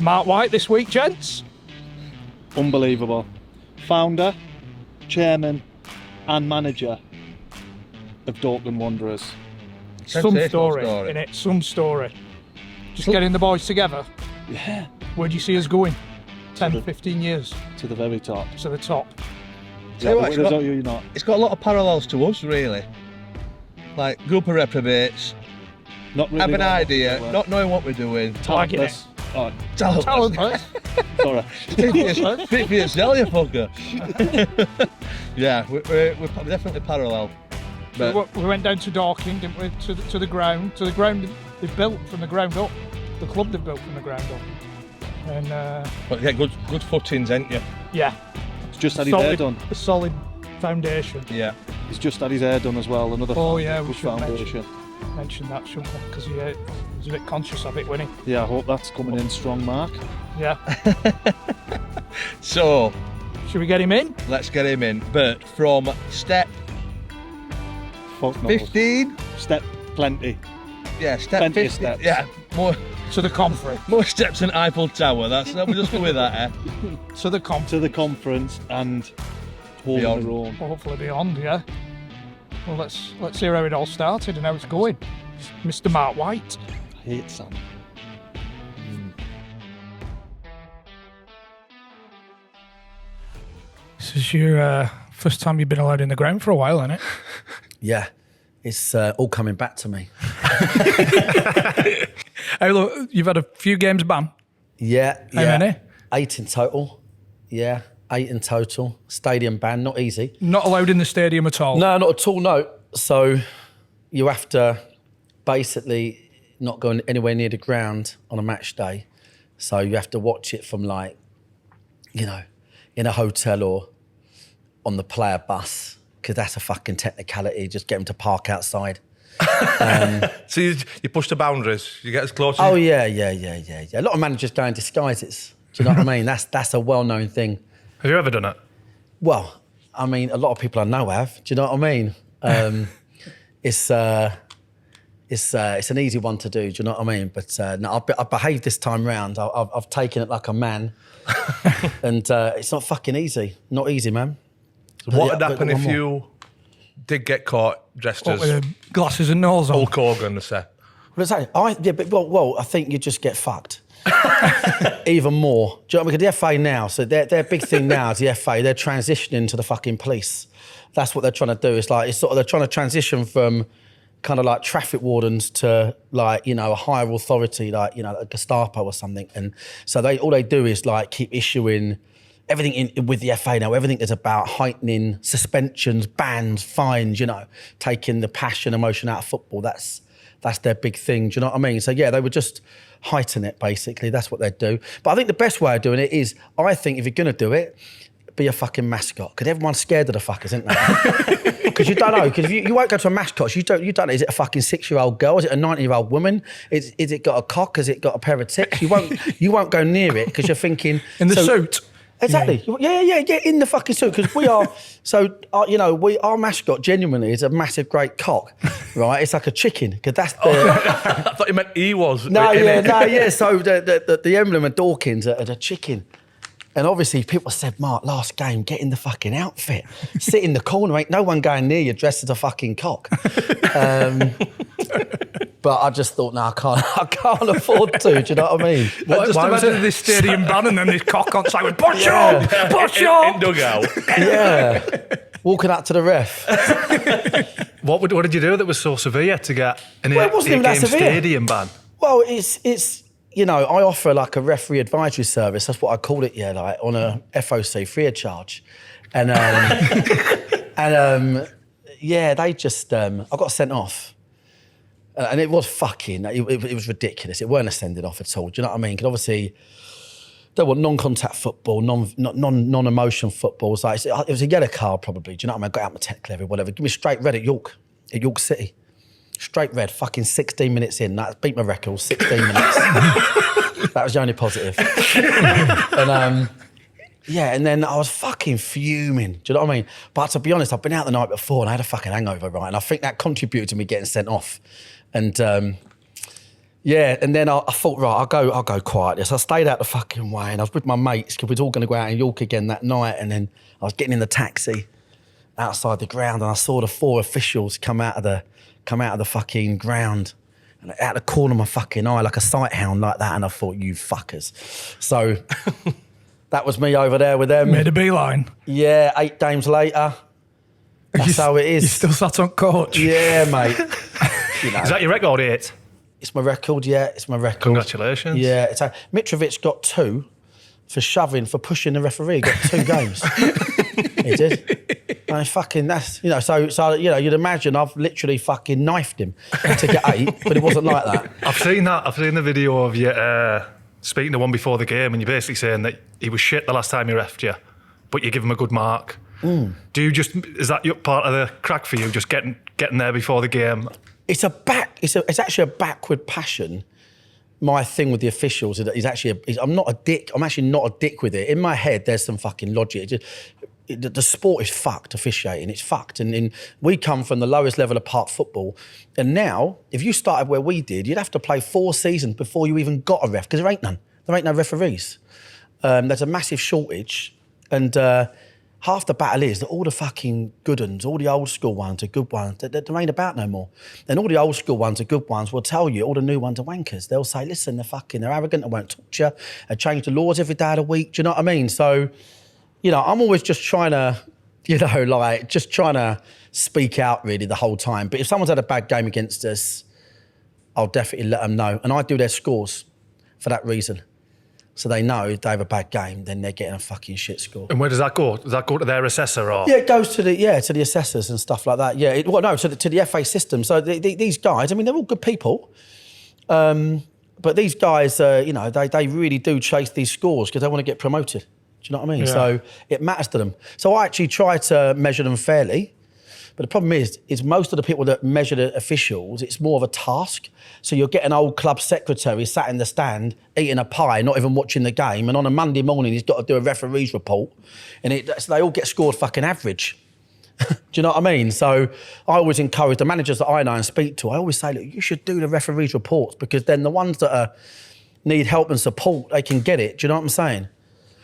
Mark White this week, gents. Unbelievable. Founder, chairman and manager of Dorking Wanderers. Some story, innit? Some story. Just getting the boys together. Yeah. Where do you see us going? 10, 15 years? To the very top. To the top. Yeah, what, you're not. It's got a lot of parallels to us, really. Like, group of reprobates, Not really have an not idea, what not knowing what we're doing. talentless. Oh, Talentless. sorry. Fit for yourself, you fucker. Yeah, we're definitely parallel. But We went down to Dorking, didn't we? To the ground. To the ground they've built from the ground up. The club they've built from the ground up. And but yeah, good footings, ain't you? yeah, He's just had his hair done. a solid foundation. Yeah. He's just had his hair done as well. Another Oh yeah, we good should foundation. mention that, shouldn't we? Because he was a bit conscious of it, wasn't Yeah, I hope that's coming in strong, Mark. he? Yeah. So, Should we get him in? let's get him in. But from step Fuck knows. 15, Step plenty. yeah, step Plenty of 15, steps. yeah, To the conference. more steps than Eiffel Tower. We'll just go with that, eh? To the conference. To the conference and holding Beyond. their own. Hopefully beyond, yeah. Well, let's hear how it all started and how it's going. Mr. Mark White. I hate Sam. This is your first time you've been allowed in the ground for a while, isn't it? Yeah, it's all coming back to me. Hey, look, you've had a few games banned. Yeah. How yeah. many? 8 in total. Yeah, 8 in total. Stadium ban, not easy. Not allowed in the stadium at all. No, not at all, no. So you have to basically not go anywhere near the ground on a match day. So you have to watch it from like, you know, in a hotel or on the player bus, because that's a fucking technicality. Just get them to park outside. So you push the boundaries. You get as close as Oh yeah. A lot of managers go in disguises. Do you know what I mean? That's a well-known thing. Have you ever done it? Well, I mean, a lot of people I know have. Do you know what I mean? It's an easy one to do. Do you know what I mean? But no, I've behaved this time round. I've taken it like a man, and it's not fucking easy. Not easy, man. What would Yeah, happen but if one you did get caught dressed What, as with the glasses and nose on? Hulk Hogan, to say? I think you just get fucked. Even more. Do you know what I mean? Because the FA now, so their big thing now is the FA, they're transitioning to the fucking police. That's what they're trying to do. It's sort of they're trying to transition from kind of like traffic wardens to like, you know, a higher authority, like, you know, a Gestapo or something. And so all they do is like keep issuing everything with the FA now. Everything is about heightening suspensions, bans, fines, you know, taking the passion, emotion out of football. That's their big thing. Do you know what I mean? So yeah, they would just heighten it basically. That's what they'd do. But I think the best way of doing it is, I think if you're going to do it, be a fucking mascot, because everyone's scared of the fuckers, isn't they? Because you don't know. Because you won't go to a mascot. You don't know. Is it a fucking 6-year-old girl? Is it a 90-year-old woman? Is it got a cock? Has it got a pair of tits? You won't go near it because you're thinking In the suit. Exactly. Yeah, in the fucking suit, because we are. So our mascot genuinely is a massive, great cock, right? It's like a chicken, because that's the. I thought you meant he was. So the emblem of Dorking's a chicken. And obviously people said, Mark, last game, get in the fucking outfit. Sit in the corner, ain't no one going near you dressed as a fucking cock. But I just thought, no, I can't afford to, do you know what I mean? Just imagine this stadium ban and then this cock on side with push up! In dugout. Yeah. Walking up to the ref. What did you do that was so severe to get an Well, it wasn't even that eight-game severe. stadium ban? Well, it's you know, I offer like a referee advisory service. That's what I call it, yeah, like on a FOC free of charge. And yeah, they just I got sent off. And it was fucking, it was ridiculous. It weren't a sending off at all. Do you know what I mean? Because obviously, they were non-contact football, non-emotion football. So it was a yellow card probably. Do you know what I mean? I got out my tech level, whatever. Give me straight red at York City. Straight red, fucking 16 minutes in. That beat my record, 16 minutes. That was the only positive. And yeah, and then I was fucking fuming. Do you know what I mean? But to be honest, I've been out the night before and I had a fucking hangover, right? And I think that contributed to me getting sent off. And Yeah, and then I thought, right, I'll go quietly. So I stayed out the fucking way, and I was with my mates because we was all going to go out in York again that night. And then I was getting in the taxi outside the ground, and I saw the 4 officials come out of the fucking ground, and out the corner of my fucking eye, like a sight hound like that. And I thought, you fuckers. So that was me over there with them. Made a beeline. Yeah, 8 games later. That's how it is. You still sat on coach. Yeah, mate. You know. Is that your record, 8? It's my record, yeah. It's my record. Congratulations. Yeah. Mitrovic got 2 for pushing the referee. He got 2 games. He did. I mean, fucking, that's, you know, so you'd imagine I've literally fucking knifed him to get 8, but it wasn't like that. I've seen that. I've seen the video of you speaking to one before the game, and you're basically saying that he was shit the last time he refed you, but you give him a good mark. Do you is that your part of the crack for you, just getting there before the game? It's actually a backward passion. My thing with the officials is actually, I'm not a dick. I'm actually not a dick with it. In my head, there's some fucking logic. The sport is fucked, officiating. It's fucked. And we come from the lowest level of park football. And now, if you started where we did, you'd have to play 4 seasons before you even got a ref, because there ain't none. There ain't no referees. There's a massive shortage. And half the battle is that all the fucking good ones, all the old school ones are good ones. There ain't about no more. And all the old school ones are good ones will tell you all the new ones are wankers. They'll say, listen, they're arrogant, they won't talk to you, they change the laws every day of the week. Do you know what I mean? So, you know, I'm always just trying to, trying to speak out really the whole time. But if someone's had a bad game against us, I'll definitely let them know. And I do their scores for that reason. So they know if they have a bad game, then they're getting a fucking shit score. And where does that go? Does that go to their assessor or? Yeah, it goes to the assessors and stuff like that. Yeah, to the FA system. So these guys, I mean, they're all good people, but these guys, they really do chase these scores because they want to get promoted. Do you know what I mean? Yeah. So it matters to them. So I actually try to measure them fairly. But the problem is most of the people that measure the officials, it's more of a task. So you'll get an old club secretary sat in the stand eating a pie, not even watching the game, and on a Monday morning he's got to do a referee's report, and so they all get scored fucking average. Do you know what I mean? So I always encourage the managers that I know and speak to, I always say, look, you should do the referee's reports, because then the ones that need help and support, they can get it. Do you know what I'm saying?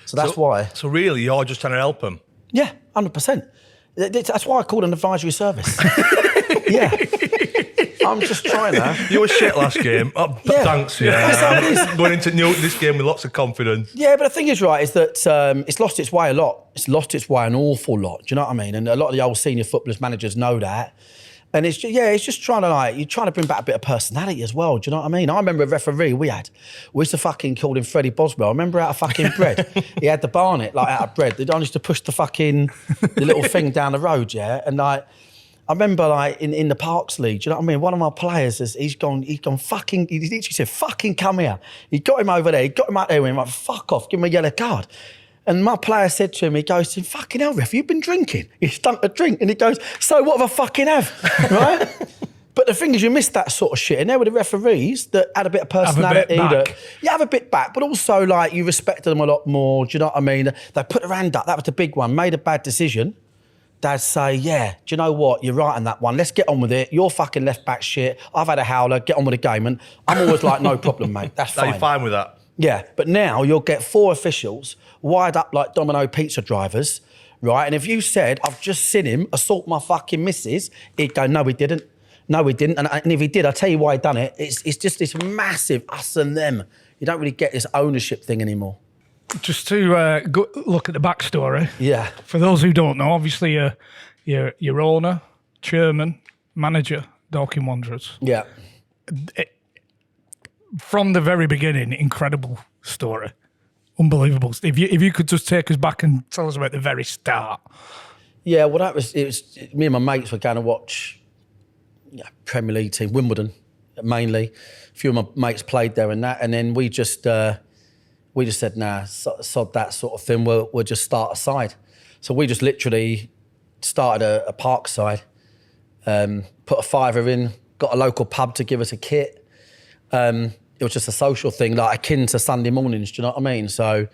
So that's why. So really, you're just trying to help them? Yeah, 100%. That's why I called an advisory service. Yeah. I'm just trying to. You were shit last game. Oh, Yeah. Thanks, That's how it is. I'm going into this game with lots of confidence. Yeah, but the thing is, right, is that it's lost its way a lot. It's lost its way an awful lot. Do you know what I mean? And a lot of the old senior footballers, managers know that. And it's just trying to you're trying to bring back a bit of personality as well. Do you know what I mean? I remember a referee we used to fucking call him Freddie Boswell. I remember out of fucking bread. He had the barnet out of bread. They used to push the little thing down the road, yeah. And I remember in the Parks League, do you know what I mean? One of my players he's gone fucking, he literally said, fucking come here. He got him over there, he got him out there and he went, fuck off, give him a yellow card. And my player said to him, he goes, fucking hell, ref, you've been drinking. He stunk a drink. And he goes, so what have I fucking have? Right? But the thing is, you miss that sort of shit. And there were the referees that had a bit of personality. You have a bit back, but also you respected them a lot more. Do you know what I mean? They put their hand up. That was the big one. Made a bad decision. They'd say, yeah, do you know what? You're right on that one. Let's get on with it. You're fucking left back shit. I've had a howler. Get on with the game. And I'm always like, no problem, mate. That's fine. Are you fine with that? Yeah, but now you'll get 4 officials wired up like Domino pizza drivers, right? And if you said, I've just seen him assault my fucking missus, he'd go, no, he didn't. No, he didn't. And if he did, I'll tell you why he done it. It's just this massive us and them. You don't really get this ownership thing anymore. Just to look at the backstory. Yeah. For those who don't know, obviously your owner, chairman, manager, Dorking Wanderers. Yeah. From the very beginning, incredible story. Unbelievable. If you could just take us back and tell us about the very start. Yeah, well, it was me and my mates were going to watch Premier League team, Wimbledon, mainly. A few of my mates played there and that, and then we just said, nah, sod that sort of thing, we'll just start a side. So we just literally started a park side, put a fiver in, got a local pub to give us a kit. It was just a social thing, like akin to Sunday mornings, do you know what I mean? So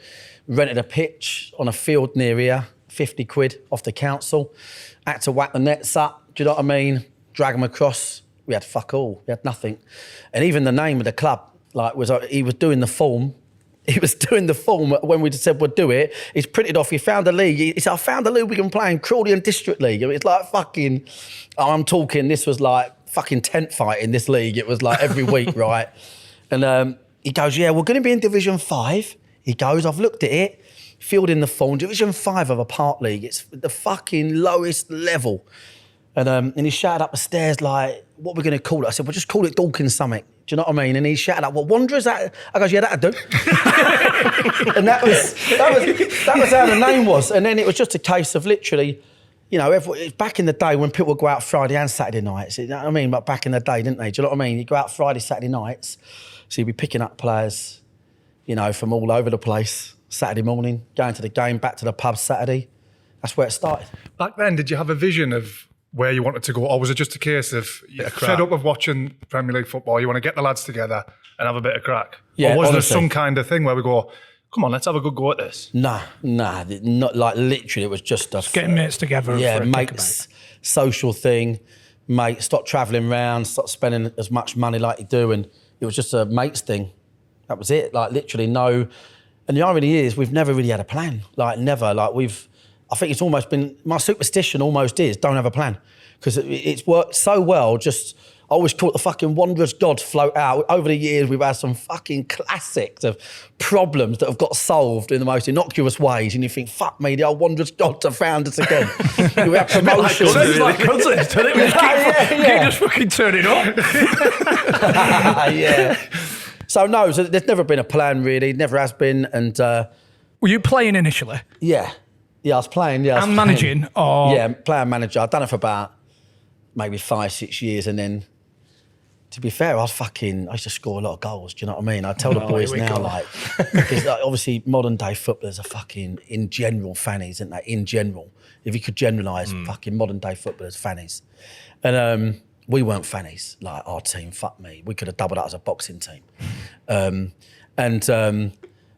rented a pitch on a field near here, 50 quid off the council. Had to whack the nets up, do you know what I mean? Drag them across we had fuck all. We had nothing. And even the name of the club, like, he was doing the form. He was doing the form when we said we'd do it. He's printed off, he found a league. He said, I found a league we can play in Crawley and District League. It's like fucking, I'm talking, this was like fucking tent fight in this league. It was like every week, right? And he goes, yeah, we're going to be in Division 5. He goes, I've looked at it, filled in the form, Division 5 of a park league. It's the fucking lowest level. And he shouted up the stairs like, what are we going to call it? I said, we'll just call it Dorking Summit. Do you know what I mean? And he shouted up, well, Wanderers, that? I goes, yeah, that'd do. And that was how the name was. And then it was just a case of literally, you know, back in the day when people would go out Friday and Saturday nights, you know what I mean? But back in the day, didn't they? Do you know what I mean? You go out Friday, Saturday nights, so you'd be picking up players, you know, from all over the place. Saturday morning, going to the game, back to the pub Saturday. That's where it started. Back then, did you have a vision of where you wanted to go, or was it just a case of you're fed up of watching Premier League football, you want to get the lads together and have a bit of crack? Yeah, or was honestly, there some kind of thing where we go, come on, let's have a good go at this? Nah, not like literally. It was just getting mates together. Yeah, for a mates, social thing. Mate, stop travelling around, stop spending as much money like you do, and it was just a mates thing. That was it. Like literally no. And the irony is, we've never really had a plan. Like never. Like I think it's almost been, my superstition almost is, don't have a plan. Because it's worked so well, just, I always call it the fucking Wanderers gods float out. Over the years, we've had some fucking classics of problems that have got solved in the most innocuous ways. And you think, fuck me, the old Wanderers gods have found us again. We had promotions. Sounds like cousins, doesn't it? We keep just fucking turning up. Yeah. So no, there's never been a plan really, never has been. And were you playing initially? Yeah, I was playing. Yeah, and managing, or yeah, player manager. I've done it for about maybe 5-6 years, and then, to be fair, I used to score a lot of goals. Do you know what I mean? I tell the boys now, like, because like, obviously modern day footballers are fucking, in general, fannies, aren't they? In general, if you could generalise, fucking modern day footballers fannies, and we weren't fannies. Like our team, fuck me, we could have doubled up as a boxing team,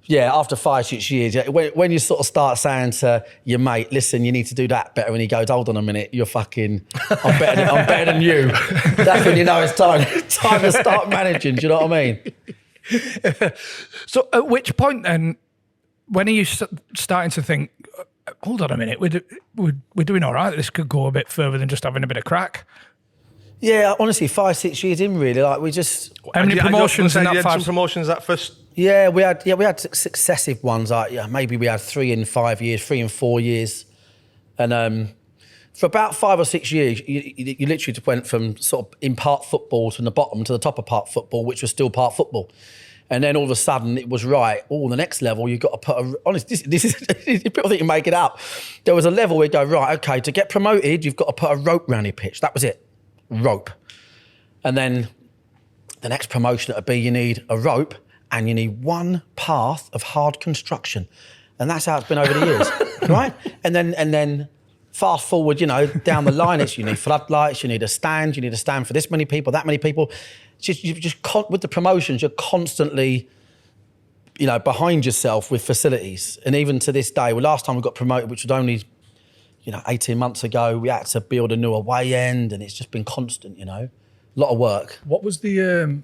yeah, after 5-6 years, when you sort of start saying to your mate, listen, you need to do that better, and he goes, hold on a minute, you're fucking, I'm better than you. That's when you know it's time to start managing, do you know what I mean? So at which point then, when are you starting to think, hold on a minute, we're doing all right, this could go a bit further than just having a bit of crack? Yeah, honestly, 5-6 years in, really, like we just... How many promotions in that you had 5? some promotions that first... Yeah, we had successive ones. Like, yeah, maybe we had 3 in 5 years, 3 in 4 years, and for about 5 or 6 years, you literally just went from sort of in part football from the bottom to the top of part football, which was still part football, and then all of a sudden it was right. Oh, the next level you've got to put a. Honestly, this is people think you make it up. There was a level where you go right. Okay, to get promoted, you've got to put a rope round your pitch. That was it, rope, and then the next promotion would be you need a rope. And you need one path of hard construction. And that's how it's been over the years, right? And then fast forward, you know, down the line, you need floodlights, you need a stand for this many people, that many people. With the promotions, you're constantly, you know, behind yourself with facilities. And even to this day, last time we got promoted, which was only, 18 months ago, we had to build a new away end, and it's just been constant, a lot of work. What was the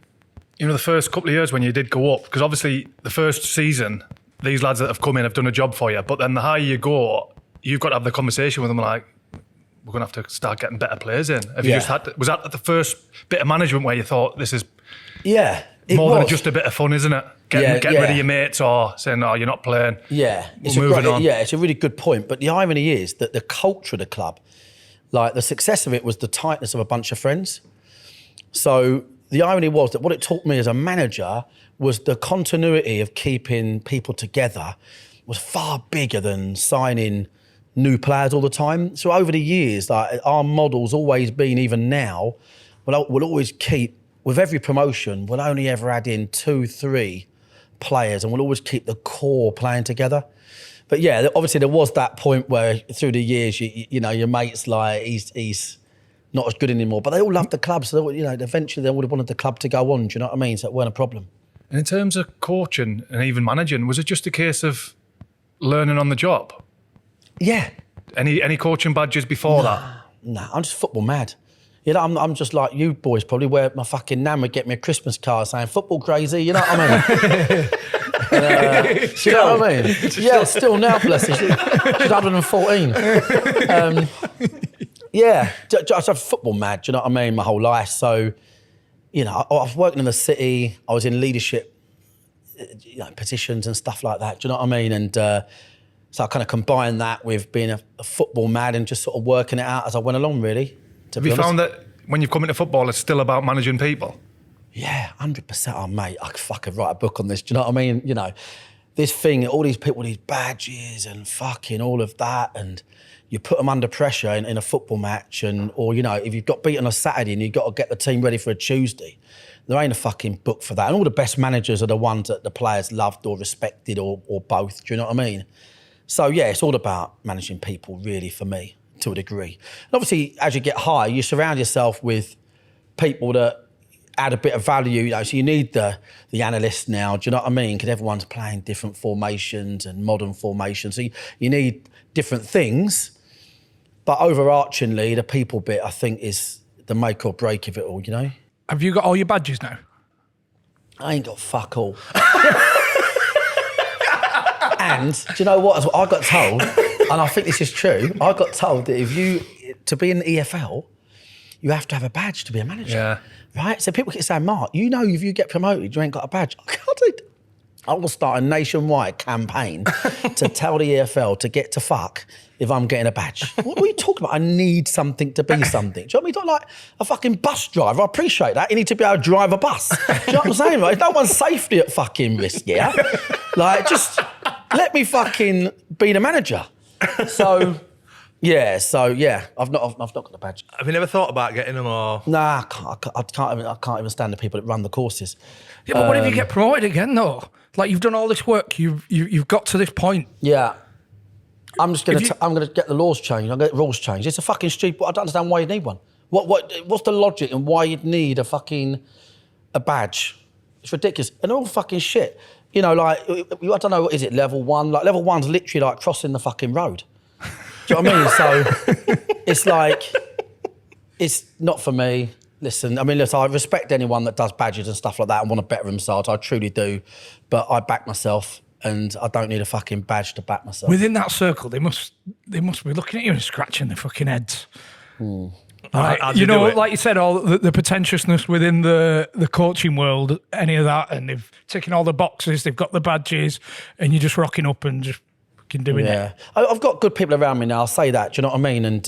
first couple of years when you did go up? Because obviously the first season, these lads that have come in have done a job for you, but then the higher you go, you've got to have the conversation with them like, we're going to have to start getting better players in. Have you just had to, was that the first bit of management where you thought this is more than just a bit of fun, isn't it? Getting rid of your mates or saying, oh, you're not playing. Yeah, it's a really good point. But the irony is that the culture of the club, like the success of it was the tightness of a bunch of friends. So the irony was that what it taught me as a manager was the continuity of keeping people together was far bigger than signing new players all the time. So over the years, like, our model's always been, even now, we'll always keep, with every promotion, we'll only ever add in 2-3 players, and we'll always keep the core playing together. But yeah, obviously there was that point where through the years, your mate's like, he's not as good anymore, but they all loved the club, so eventually they would have wanted the club to go on. Do you know what I mean? So it weren't a problem. And in terms of coaching and even managing, was it just a case of learning on the job? Yeah. Any coaching badges before that? No, I'm just football mad. You know, I'm just like you boys probably, where my fucking nan would get me a Christmas card saying football crazy, you know what I mean? You know what I mean? Yeah, still now, bless her. She's 114. Yeah, I'm football mad, do you know what I mean, my whole life. So, you know, I was working in the city, I was in leadership positions and stuff like that, do you know what I mean? And so I kind of combined that with being a football mad and just sort of working it out as I went along, really. Have you found that when you've come into football, it's still about managing people? Yeah, 100%. Oh, mate, I could fucking write a book on this. Do you know what I mean? You know, this thing, all these people, these badges and fucking all of that, and you put them under pressure in a football match, or, you know, if you've got beaten on a Saturday and you've got to get the team ready for a Tuesday, there ain't a fucking book for that. And all the best managers are the ones that the players loved or respected or both. Do you know what I mean? So, yeah, it's all about managing people, really, for me, to a degree. And obviously, as you get higher, you surround yourself with people that add a bit of value, you know, so you need the analysts now, do you know what I mean? Because everyone's playing different formations and modern formations. So you need different things, but overarchingly, the people bit, I think, is the make or break of it all, you know? Have you got all your badges now? I ain't got fuck all. And do you know what? I got told, and I think this is true, I got told that to be in the EFL, you have to have a badge to be a manager. Yeah. Right? So people keep saying, Mark, you know if you get promoted, you ain't got a badge. I will start a nationwide campaign to tell the EFL to get to fuck if I'm getting a badge. What are you talking about? I need something to be something. Do you know what I mean? Not like a fucking bus driver. I appreciate that. You need to be able to drive a bus. Do you know what I'm saying? Right? No one's safety at fucking risk, yeah? Like, just let me fucking be the manager. So... Yeah, I've not got the badge. Have you never thought about getting them or? Nah, I can't even stand the people that run the courses. Yeah, but what if you get promoted again, though? Like, you've done all this work, you've got to this point. Yeah, I'm gonna get the laws changed. I'm gonna get the rules changed. It's a fucking stupid. I don't understand why you need one. What's the logic and why you'd need a badge? It's ridiculous and all fucking shit. You know, like I don't know, what is it, level 1? Like level 1's literally like crossing the fucking road. Do you know what I mean? So it's like, it's not for me. Listen, I mean, I respect anyone that does badges and stuff like that and want to better themselves. I truly do. But I back myself and I don't need a fucking badge to back myself. Within that circle, they must be looking at you and scratching their fucking heads. Like, How'd you do it? like you said, all the pretentiousness within the coaching world, any of that, and they've ticking all the boxes, they've got the badges, and you're just rocking up and just doing it. I've got good people around me now, I'll say that, do you know what I mean? And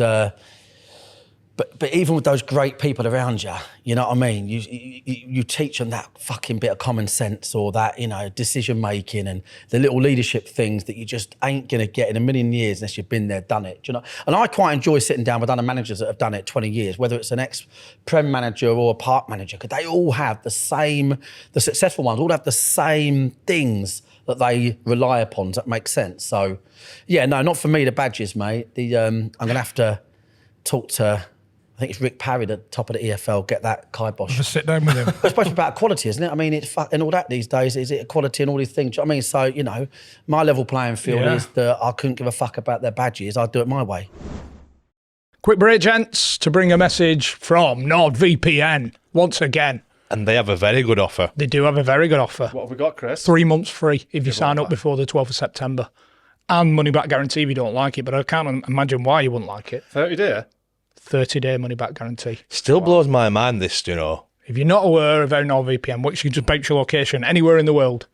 but even with those great people around you, you know what I mean? You teach them that fucking bit of common sense or that, you know, decision making and the little leadership things that you just ain't gonna get in a million years unless you've been there, done it, do you know? And I quite enjoy sitting down with other managers that have done it 20 years, whether it's an ex-Prem manager or a Park manager, because they all have the successful ones all have the same things that they rely upon. Does that make sense? So, yeah, no, not for me, the badges, mate. I'm going to have to talk to, I think it's Rick Parry, the top of the EFL, get that kibosh. Just sit down with him. It's supposed to be about equality, isn't it? I mean, it's and all that these days. Is it equality and all these things? Do you know what I mean? So, you know, my level playing field is that I couldn't give a fuck about their badges. I'd do it my way. Quick break, gents, to bring a message from NordVPN once again. And they have a very good offer. They do have a very good offer. What have we got, Chris? 3 months free if you sign up before the 12th of September. And money back guarantee if you don't like it, but I can't imagine why you wouldn't like it. 30-day? 30-day money back guarantee. Still blows my mind, this, you know. If you're not aware of NordVPN, which you can just bounce your location anywhere in the world.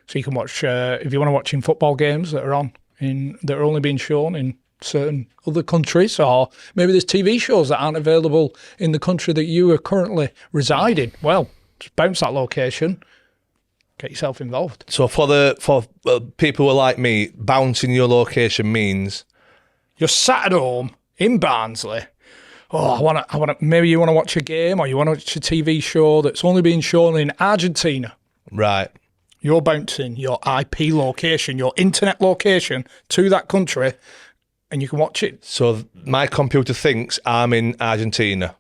So you can watch, if you want to watch in football games that are that are only being shown in certain other countries, or maybe there's TV shows that aren't available in the country that you are currently residing. Well, just bounce that location, get yourself involved. So for people who are like me, bouncing your location means you're sat at home in Barnsley. Oh, I want to. Maybe you want to watch a game, or you want to watch a TV show that's only being shown in Argentina. right. You're bouncing your IP location, your internet location to that country, and you can watch it. So my computer thinks I'm in Argentina.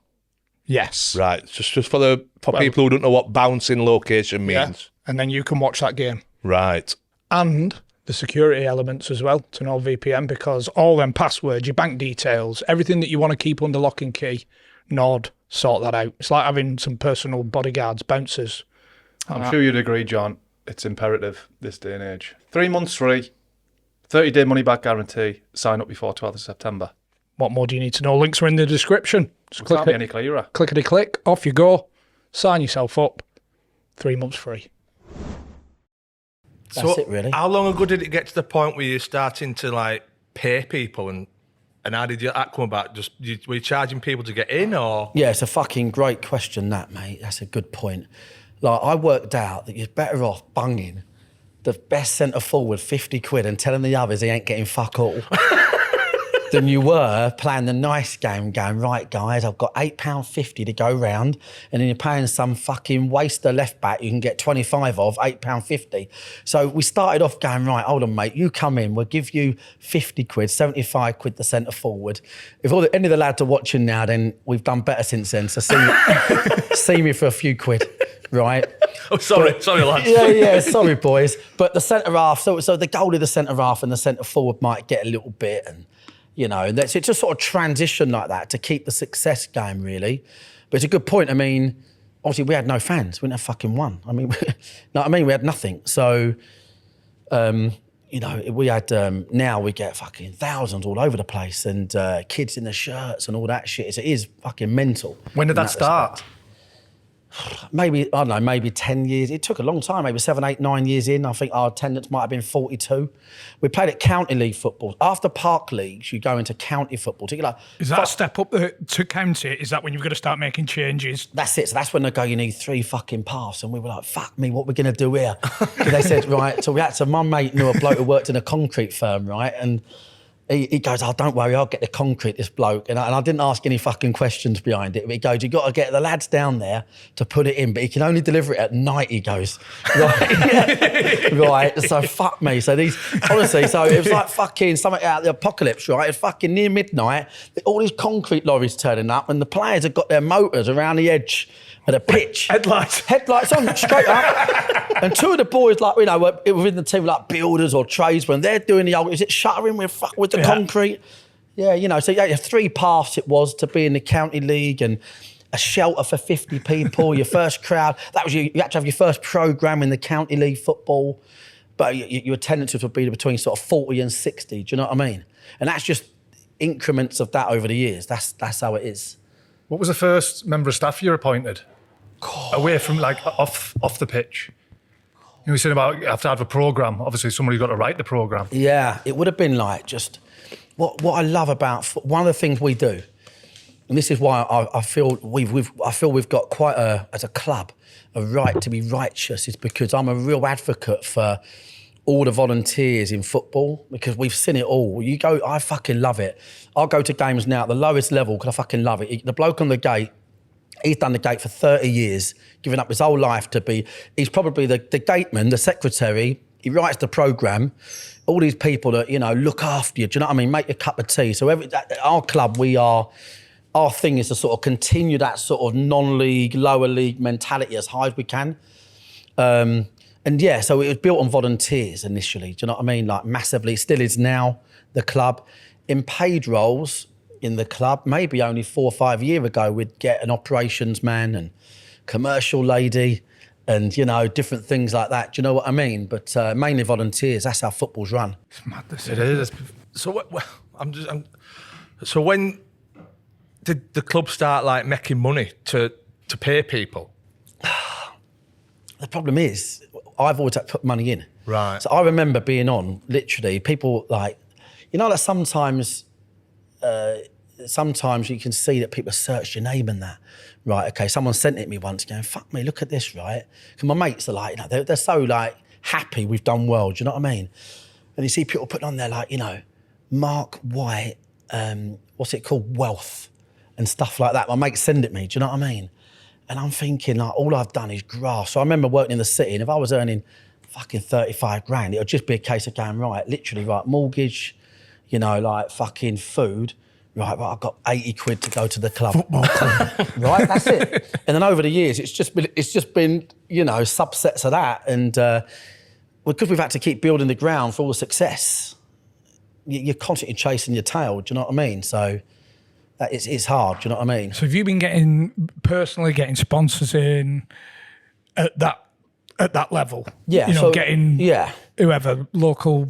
Yes. Right. Just for people who don't know what bouncing location means. Yeah. And then you can watch that game. Right. And the security elements as well to NordVPN, because all them passwords, your bank details, everything that you want to keep under lock and key nod, sort that out. It's like having some personal bodyguards, bouncers. I'm sure you'd agree, John. It's imperative this day and age. 3 months free, 30-day money-back guarantee. Sign up before 12th of September. What more do you need to know? Links are in the description. Just Can't be click any clearer. clickety-click, off you go. Sign yourself up. 3 months free. That's it, really. How long ago did it get to the point where you're starting to like pay people, and how did that come about? Were you charging people to get in, or? Yeah, it's a fucking great question, that, mate. That's a good point. Like, I worked out that you're better off bunging the best centre forward 50 quid and telling the others he ain't getting fuck all than you were playing the nice game, going, right, guys, I've got £8.50 to go round, and then you're paying some fucking waster left back you can get 25 of, £8.50. So we started off going, right, hold on, mate, you come in, we'll give you 50 quid, 75 quid the centre forward. If any of the lads are watching now, then we've done better since then, so see me for a few quid, right? Oh, sorry, lads. Yeah, sorry, boys. But the centre half, so the goal of the centre half and the centre forward might get a little bit, and you know, it's just sort of transition like that to keep the success going, really. But it's a good point. I mean, obviously we had no fans. We didn't have fucking one. I mean, we had nothing. So, you know, we had, now we get fucking thousands all over the place, and kids in the shirts and all that shit. It is fucking mental. When did that start? Maybe, I don't know, maybe 10 years. It took a long time, maybe 7, 8, 9 years in. I think our attendance might have been 42. We played at county league football. After park leagues, you go into county football. Is that a step up to county? Is that when you've got to start making changes? That's it. So that's when they go, you need 3 fucking paths. And we were like, fuck me, what are we going to do here? So they said, right. So we had my mate knew a bloke who worked in a concrete firm, right? And he goes, oh, don't worry, I'll get the concrete, this bloke. And I didn't ask any fucking questions behind it. But he goes, you got to get the lads down there to put it in, but he can only deliver it at night, he goes. Right, right. So fuck me. So honestly, so it was like fucking something out of the apocalypse, right? It's fucking near midnight, all these concrete lorries turning up, and the players have got their motors around the edge of the pitch. Headlights on, straight up. And 2 of the boys, like, you know, were within the team, like builders or tradesmen, they're doing the old, is it shuttering with the concrete? Yeah, you know, so yeah, 3 paths it was to be in the county league, and a shelter for 50 people, your first crowd. That was you had to have your first programme in the county league football, but your attendances would be between sort of 40 and 60, do you know what I mean? And that's just increments of that over the years. That's how it is. What was the first member of staff you appointed? Away from, like, off the pitch. You were saying about you have to have a programme. Obviously, somebody's got to write the programme. Yeah, it would have been like just what I love about one of the things we do, and this is why I feel we've got quite as a club a right to be righteous, is because I'm a real advocate for all the volunteers in football, because we've seen it all. You go, I fucking love it. I'll go to games now at the lowest level because I fucking love it. The bloke on the gate, he's done the gate for 30 years, giving up his whole life to be, he's probably the gateman, the secretary, he writes the programme, all these people that, you know, look after you, do you know what I mean, make a cup of tea. So our club, our thing is to sort of continue that sort of non-league, lower league mentality as high as we can. And yeah, so it was built on volunteers initially, do you know what I mean, like massively, it still is now, the club. In paid roles, in the club, maybe only 4 or 5 years ago, we'd get an operations man and commercial lady and, you know, different things like that. Do you know what I mean? But mainly volunteers. That's how football's run. It's madness. It is. So when did the club start, like, making money to pay people? The problem is, I've always had to put money in. Right. So I remember being on, literally, people like, you know, that sometimes you can see that people search your name and that. Right, okay, someone sent it me once going, fuck me, look at this, right? Because my mates are like, you know, they're so, like, happy we've done well, do you know what I mean? And you see people putting on there, like, you know, Mark White, what's it called, wealth and stuff like that. My mates send it me, do you know what I mean? And I'm thinking, like, all I've done is grass. So I remember working in the city, and if I was earning fucking 35 grand, it would just be a case of going, right, literally, right, mortgage, you know, like fucking food, right, I've got 80 quid to go to the club. Football club. Right, that's it. And then over the years, it's just been, you know, subsets of that. And because we've had to keep building the ground for all the success, you're constantly chasing your tail, do you know what I mean? So It's hard. Do you know what I mean? So have you been personally getting sponsors in at that level? Yeah. You know, getting whoever local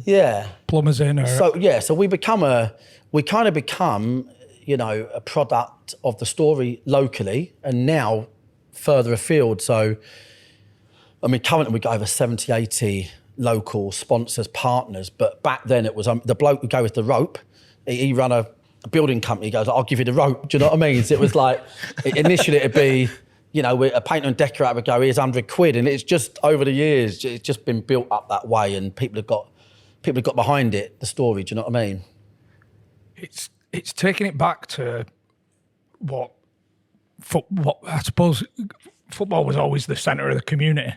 plumbers in, or So we kind of become, you know, a product of the story locally, and now further afield. So, I mean, currently we've got over 70, 80 local sponsors, partners, but back then it was the bloke would go with the rope. He ran a building company. He goes, I'll give you the rope. Do you know what I mean? So it was like, initially it'd be, you know, a painter and decorator would go, here's £100, and it's just over the years, it's just been built up that way, and people have got behind it, the story. Do you know what I mean? It's taking it back to what I suppose football was always the centre of the community,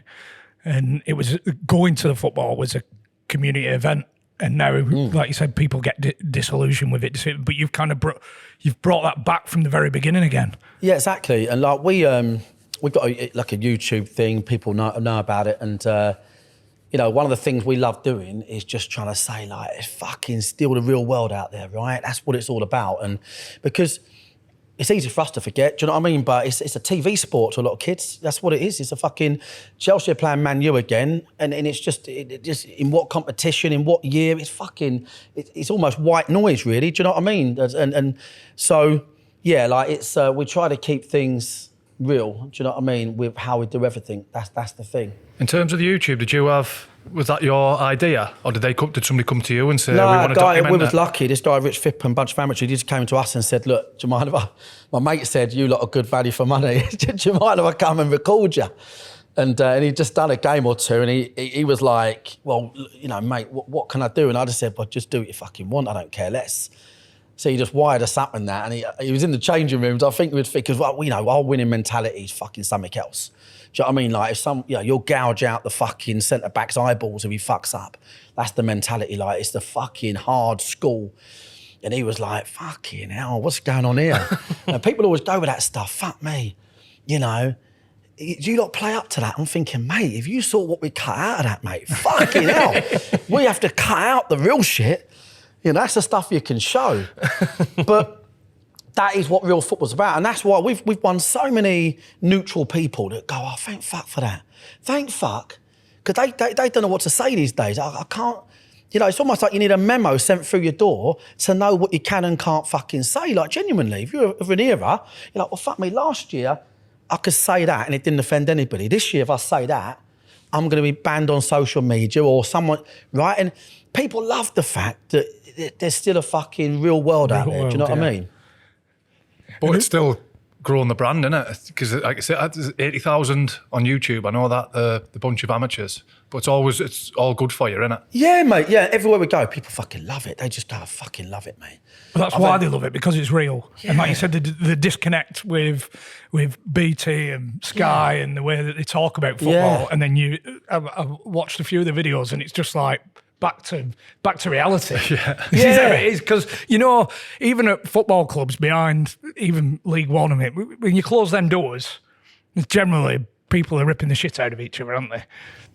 and it was going to the football was a community event. And now, like you said, people get disillusioned with it. But you've kind of brought that back from the very beginning again. Yeah, exactly. And like we've got a YouTube thing. People know about it, and you know, one of the things we love doing is just trying to say, like, it's fucking still the real world out there, right? That's what it's all about. And because it's easy for us to forget, do you know what I mean? But it's a TV sport to a lot of kids. That's what it is. It's a fucking Chelsea are playing Man U again, and it's just in what competition, in what year? It's fucking it's almost white noise, really. Do you know what I mean? And so yeah, like it's we try to keep things real. Do you know what I mean? With how we do everything. That's the thing. In terms of the YouTube, was that your idea, or did somebody come to you and say, no, we want to document we was lucky. This guy, Rich Phippen and bunch of amateur, he just came to us and said, look, do you mind if my mate said, you lot are good value for money. Do you mind if I come and record you? And he'd just done a game or two, and he was like, well, you know, mate, what can I do? And I just said, well, just do what you fucking want. I don't care less. So he just wired us up in that, and he was in the changing rooms. I think because, well, you know, our winning mentality is fucking something else. Do you know what I mean? Like, you'll gouge out the fucking centre-back's eyeballs if he fucks up. That's the mentality. Like, it's the fucking hard school. And he was like, fucking hell, what's going on here? And people always go with that stuff. Fuck me. You know, do you not play up to that? I'm thinking, mate, if you saw what we cut out of that, mate, fucking hell. We have to cut out the real shit. You know, that's the stuff you can show. But that is what real football's about. And that's why we've won so many neutral people that go, oh, thank fuck for that. Thank fuck. Because they don't know what to say these days. I can't, you know, it's almost like you need a memo sent through your door to know what you can and can't fucking say. Like, genuinely, if you're of an era, you're like, well, fuck me, last year I could say that and it didn't offend anybody. This year, if I say that, I'm going to be banned on social media or someone, right? And people love the fact that there's still a fucking real world out there. Do you know what I mean? But it's still growing the brand, isn't it? Because, like I said, there's 80,000 on YouTube. I know that, the bunch of amateurs. But it's all good for you, isn't it? Yeah, mate. Yeah, everywhere we go, people fucking love it. They just go, I fucking love it, mate. Well, that's why they love it, because it's real. Yeah. And like you said, the disconnect with BT and Sky and the way that they talk about football. And then I've watched a few of the videos, and it's just like, back to reality. This is how it is, because, you know, even at football clubs behind even League One, I mean, when you close them doors, generally people are ripping the shit out of each other, aren't they?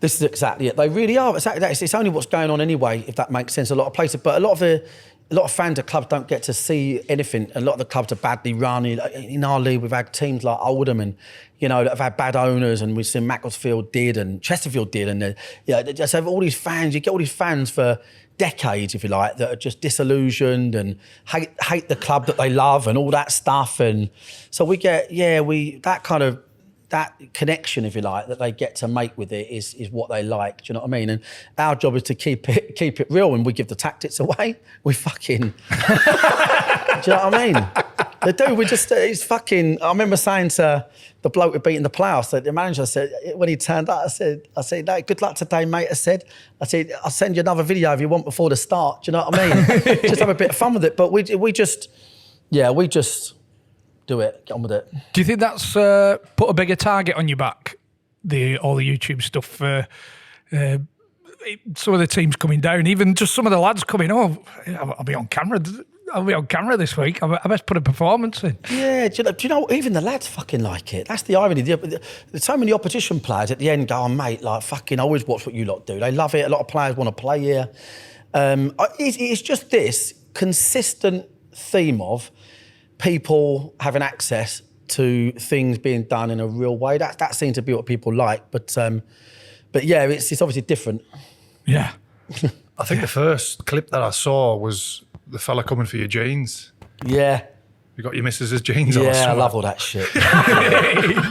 This is exactly it. They really are. Exactly that. It's only what's going on anyway, if that makes sense. A lot of places, but a lot of fans of clubs don't get to see anything. A lot of the clubs are badly run. In our league, we've had teams like Oldham and, you know, that have had bad owners, and we've seen Macclesfield did and Chesterfield did, and they just have all these fans. You get all these fans for decades, if you like, that are just disillusioned and hate the club that they love and all that stuff. And so we get that connection, if you like, that they get to make with it is what they like. Do you know what I mean? And our job is to keep it real, and we give the tactics away. We fucking, do you know what I mean? They do. It's fucking. I remember saying to the bloke who beating the plough, so the manager said when he turned up, I said, no, good luck today, mate. I said, I'll send you another video if you want before the start. Do you know what I mean? Just have a bit of fun with it. But we just do it, get on with it. Do you think that's put a bigger target on your back, all the YouTube stuff for some of the teams coming down, even just some of the lads coming, I'll be on camera this week, I best put a performance in. Yeah, do you know, even the lads fucking like it. That's the irony. There's so many opposition players at the end go, oh, mate, like, fucking always watch what you lot do. They love it. A lot of players want to play here. It's just this consistent theme of people having access to things being done in a real way. That seems to be what people like. But yeah, it's obviously different. Yeah. I think the first clip that I saw was the fella coming for your jeans. Yeah. You got your missus's jeans on. Yeah, I love all that shit.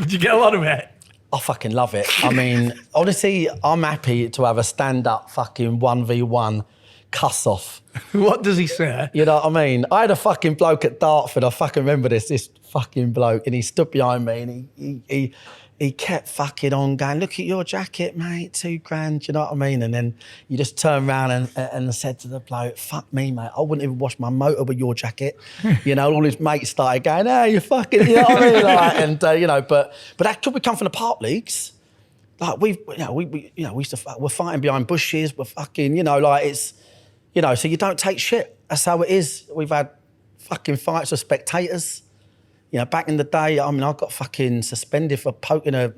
Did you get a lot of it? I fucking love it. I mean, honestly, I'm happy to have a stand-up fucking 1v1 cuss-off. What does he say? You know what I mean? I had a fucking bloke at Dartford, I fucking remember this fucking bloke, and he stood behind me and he kept fucking on going, look at your jacket, mate, £2,000, you know what I mean? And then you just turned around and said to the bloke, fuck me, mate, I wouldn't even wash my motor with your jacket. You know, all his mates started going, hey, you fucking, you know what I mean? Like, and, you know, but that could we come from the park leagues. Like, we used to, we're fighting behind bushes, we're fucking, you know, like it's, you know, so you don't take shit. That's how it is. We've had fucking fights with spectators. You know, back in the day, I mean, I got fucking suspended for poking a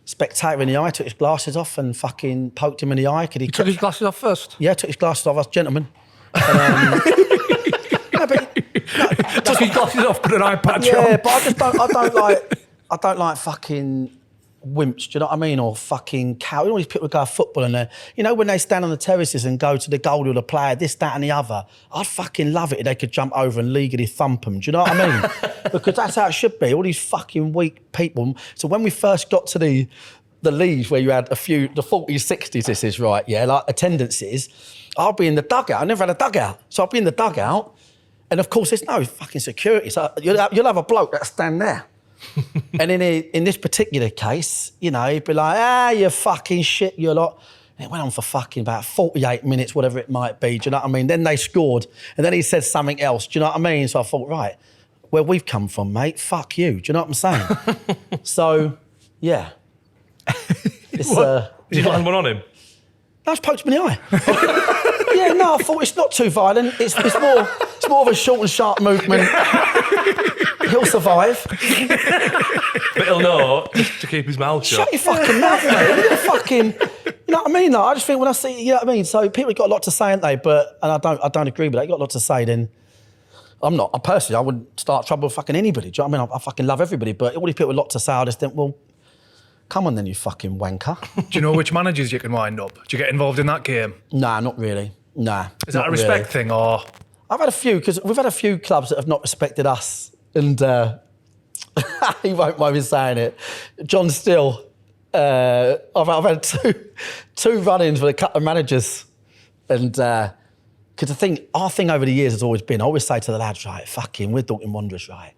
spectator in the eye, took his glasses off and fucking poked him in the eye. He took his glasses off first? Yeah, took his glasses off. I was a gentleman. And, Took his glasses off, put an eye patch on. Yeah, but I don't like fucking wimps, do you know what I mean? Or fucking cow. You know, all these people who go football and you know, when they stand on the terraces and go to the goal of the player, this, that and the other, I'd fucking love it if they could jump over and legally thump them, do you know what I mean? Because that's how it should be, all these fucking weak people. So when we first got to the leagues where you had the 40s, 60s, this is right, yeah, like attendances, I'll be in the dugout. I never had a dugout. So I'll be in the dugout and of course there's no fucking security. So you'll have a bloke that stand there. And in this particular case, you know, he'd be like, you fucking shit, you lot. And it went on for fucking about 48 minutes, whatever it might be, do you know what I mean? Then they scored, and then he said something else, do you know what I mean? So I thought, right, where we've come from, mate, fuck you, do you know what I'm saying? So, yeah. It's, Did you land one on him? No, it's poked me in the eye. Yeah, no, I thought it's not too violent. It's more of a short and sharp movement. He'll survive. But he'll know just to keep his mouth shut. Shut your fucking mouth, mate. You're fucking, you know what I mean? Like, I just think when I see, you know what I mean? So people have got a lot to say, ain't they? But, and I don't agree with that. You've got a lot to say, then I wouldn't start trouble with fucking anybody. Do you know what I mean? I fucking love everybody, but all these people with a lot to say, I just think, well, come on then, you fucking wanker. Do you know which managers you can wind up? Do you get involved in that game? Nah, not really. Nah. Is that a respect thing or? I've had a few, because we've had a few clubs that have not respected us. And he won't mind me saying it. John Still, I've had two run-ins with a couple of managers. And because our thing over the years has always been, I always say to the lads, right, fucking, we're Dorking Wanderers, right?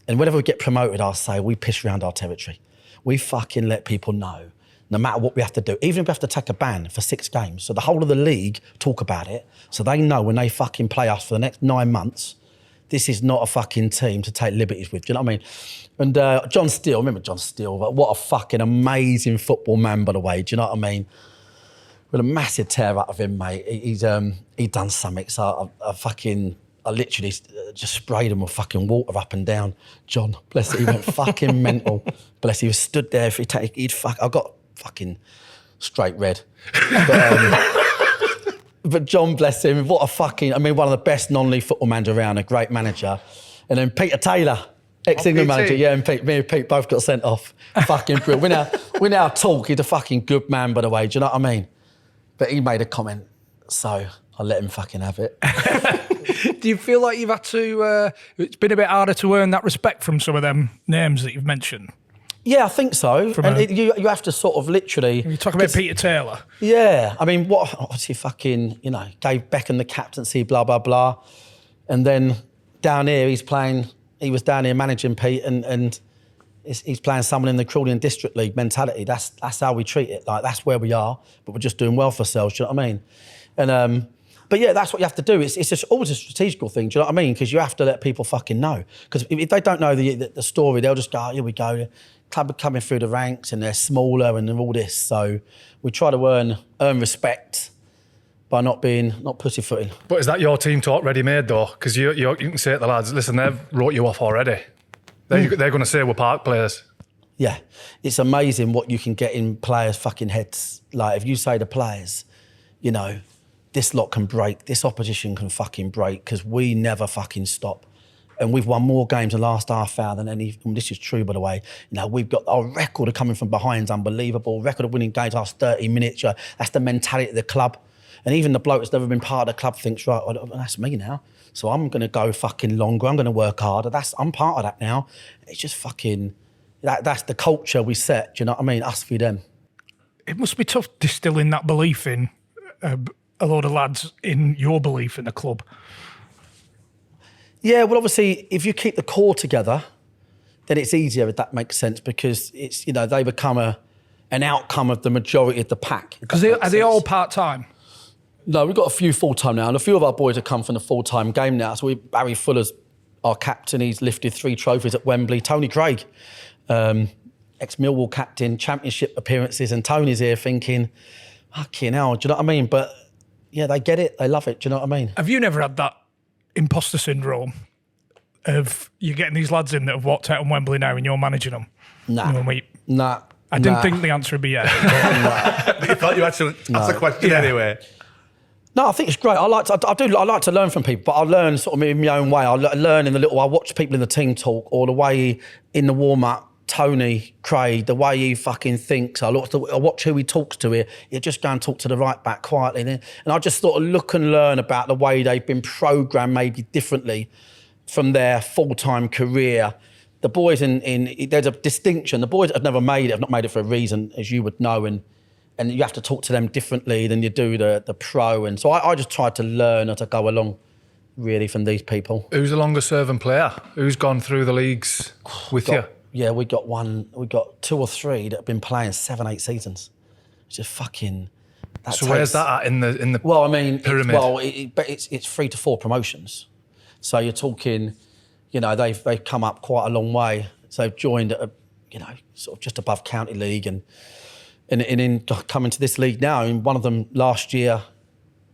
And whenever we get promoted, I'll say, we piss around our territory. We fucking let people know, no matter what we have to do, even if we have to take a ban for 6 games. So the whole of the league talk about it, so they know when they fucking play us for the next 9 months, this is not a fucking team to take liberties with, do you know what I mean? And John Steele, remember John Steele, but what a fucking amazing football man, by the way, do you know what I mean? With a massive tear out of him, mate. He's done something, so I literally just sprayed him with fucking water up and down. John, bless it, he went fucking mental. Bless it, he was stood there, I got fucking straight red. But John, bless him, what a fucking, I mean, one of the best non-league football managers around, a great manager. And then Peter Taylor, ex-England manager, yeah, and me and Pete both got sent off. Fucking brilliant. We now talk, he's a fucking good man, by the way, do you know what I mean? But he made a comment, so I let him fucking have it. Do you feel like you've had to, it's been a bit harder to earn that respect from some of them names that you've mentioned? Yeah, I think so. You have to sort of literally... You talk about Peter Taylor. Yeah. I mean, obviously fucking, you know, gave Beckham the captaincy, blah, blah, blah. And then down here, he was down here managing Pete and he's playing someone in the Crawley District League mentality. That's how we treat it. Like, that's where we are, but we're just doing well for ourselves, do you know what I mean? And, but yeah, that's what you have to do. It's just always a strategical thing, do you know what I mean? Because you have to let people fucking know. Because if they don't know the story, they'll just go, oh, here we go. Club are coming through the ranks and they're smaller and all this. So we try to earn respect by not pussyfooting. But is that your team talk ready-made though? Because you can say to the lads, listen, they've wrote you off already. They're going to say we're park players. Yeah, it's amazing what you can get in players' fucking heads. Like, if you say to players, you know, this lot can break, this opposition can fucking break, because we never fucking stop. And we've won more games in the last half hour than any, and this is true, by the way. You know, we've got our record of coming from behind is unbelievable. Record of winning games last 30 minutes. That's the mentality of the club. And even the bloke that's never been part of the club thinks, right, well, that's me now. So I'm going to go fucking longer. I'm going to work harder. I'm part of that now. It's just fucking, that's the culture we set. Do you know what I mean? Us for them. It must be tough distilling that belief in a load of lads in your belief in the club. Yeah, well, obviously, if you keep the core together, then it's easier, if that makes sense, because it's, you know, they become an outcome of the majority of the pack. Because are they all part-time? No, we've got a few full-time now, and a few of our boys have come from the full-time game now. So Barry Fuller's our captain. He's lifted 3 trophies at Wembley. Tony Craig, ex-Millwall captain, championship appearances, and Tony's here thinking, fucking hell, do you know what I mean? But, yeah, they get it. They love it. Do you know what I mean? Have you never had that imposter syndrome of you getting these lads in that have walked out on Wembley now and you're managing them? Nah. Nah. I didn't think the answer would be yes. You thought you had to ask the question anyway. No, I think it's great. I like to learn from people, but I learn sort of in my own way. I learn I watch people in the team talk, or the way in the warm-up, Tony, Craig, the way he fucking thinks. I watch who he talks to here. He'll just go and talk to the right back quietly. And I just sort of look and learn about the way they've been programmed maybe differently from their full-time career. The boys there's a distinction. The boys that have never made it have not made it for a reason, as you would know, and you have to talk to them differently than you do the pro. And so I just try to learn as I go along, really, from these people. Who's the longest serving player? Who's gone through the leagues with you? Yeah, we got 2 or 3 that have been playing 7-8 seasons. It's just fucking. So where's that at in the well, I mean, pyramid? It's 3 to 4 promotions. So you're talking, you know, they've come up quite a long way. So they've joined at sort of just above county league and in coming to this league now. And one of them last year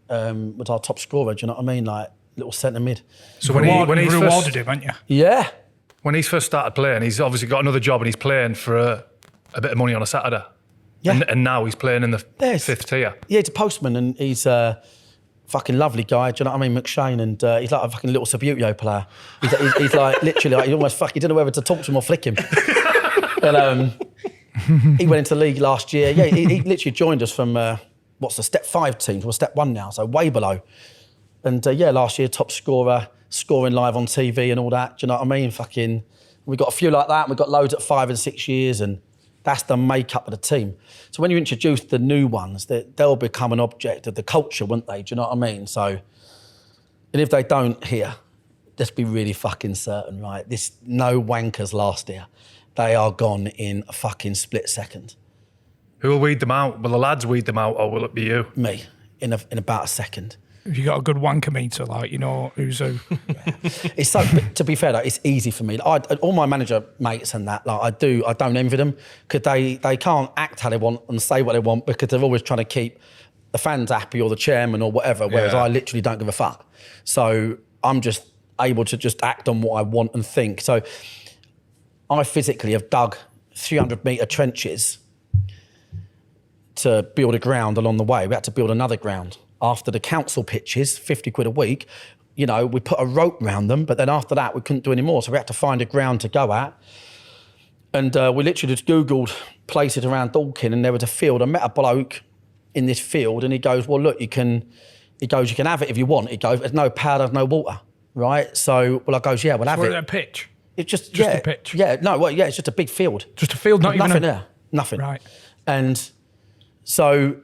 was our top scorer. Do you know what I mean? Like little centre mid. So when he rewarded him, haven't you? Yeah. When he's first started playing, he's obviously got another job and he's playing for a bit of money on a Saturday. Yeah. And now he's playing in the 5th tier. Yeah, he's a postman and he's a fucking lovely guy. Do you know what I mean? McShane, and he's like a fucking little Subbuteo player. He's like literally like, he almost you don't know whether to talk to him or flick him. And he went into the league last year. Yeah, he literally joined us from what's the step 5 teams? We're step 1 now, so way below. And last year top scorer, scoring live on TV and all that. Do you know what I mean? Fucking, we got a few like that. And we got loads at 5 and 6 years, and that's the makeup of the team. So when you introduce the new ones, they'll become an object of the culture, won't they? Do you know what I mean? So, and if they don't here, let's be really fucking certain, right? No wankers last year. They are gone in a fucking split second. Who will weed them out? Will the lads weed them out, or will it be you? Me, in about a second. Have you got a good wanker meter, like, you know, who's who? It's so, to be fair, though, it's easy for me. All my manager mates and that, like, I don't envy them, because they can't act how they want and say what they want, because they're always trying to keep the fans happy or the chairman or whatever, whereas I literally don't give a fuck. So I'm just able to just act on what I want and think. So I physically have dug 300-metre trenches to build a ground along the way. We had to build another ground. After the council pitches, 50 quid a week, you know, we put a rope round them, but then after that, we couldn't do any more. So we had to find a ground to go at. And we literally just Googled places around Dorking, and there was a field. I met a bloke in this field, and he goes, well, look, you can have it if you want. He goes, there's no power, there's no water, right? So, I goes, yeah, we'll have it. A pitch? It's just a pitch? Yeah, no, well, yeah, it's just a big field. Just a field, not even nothing there, nothing. Right. And so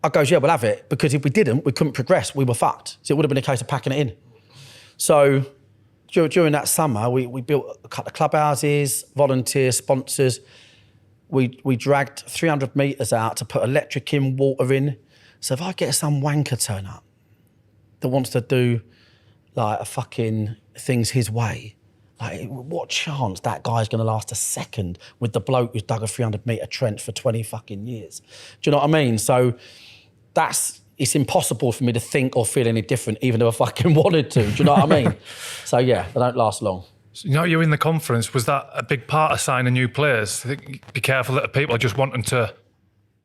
I goes, yeah, we'll have it, because if we didn't, we couldn't progress. We were fucked. So it would have been a case of packing it in. So during that summer, we built a couple of clubhouses, volunteers, sponsors. We dragged 300 metres out to put electric in, water in. So if I get some wanker turn up that wants to do like a fucking things his way, like what chance that guy's going to last a second with the bloke who's dug a 300-metre trench for 20 fucking years? Do you know what I mean? So it's impossible for me to think or feel any different, even though I fucking wanted to. Do you know what I mean? So yeah, they don't last long. So, you know, you in the conference, was that a big part of signing new players? I think be careful that people are just wanting to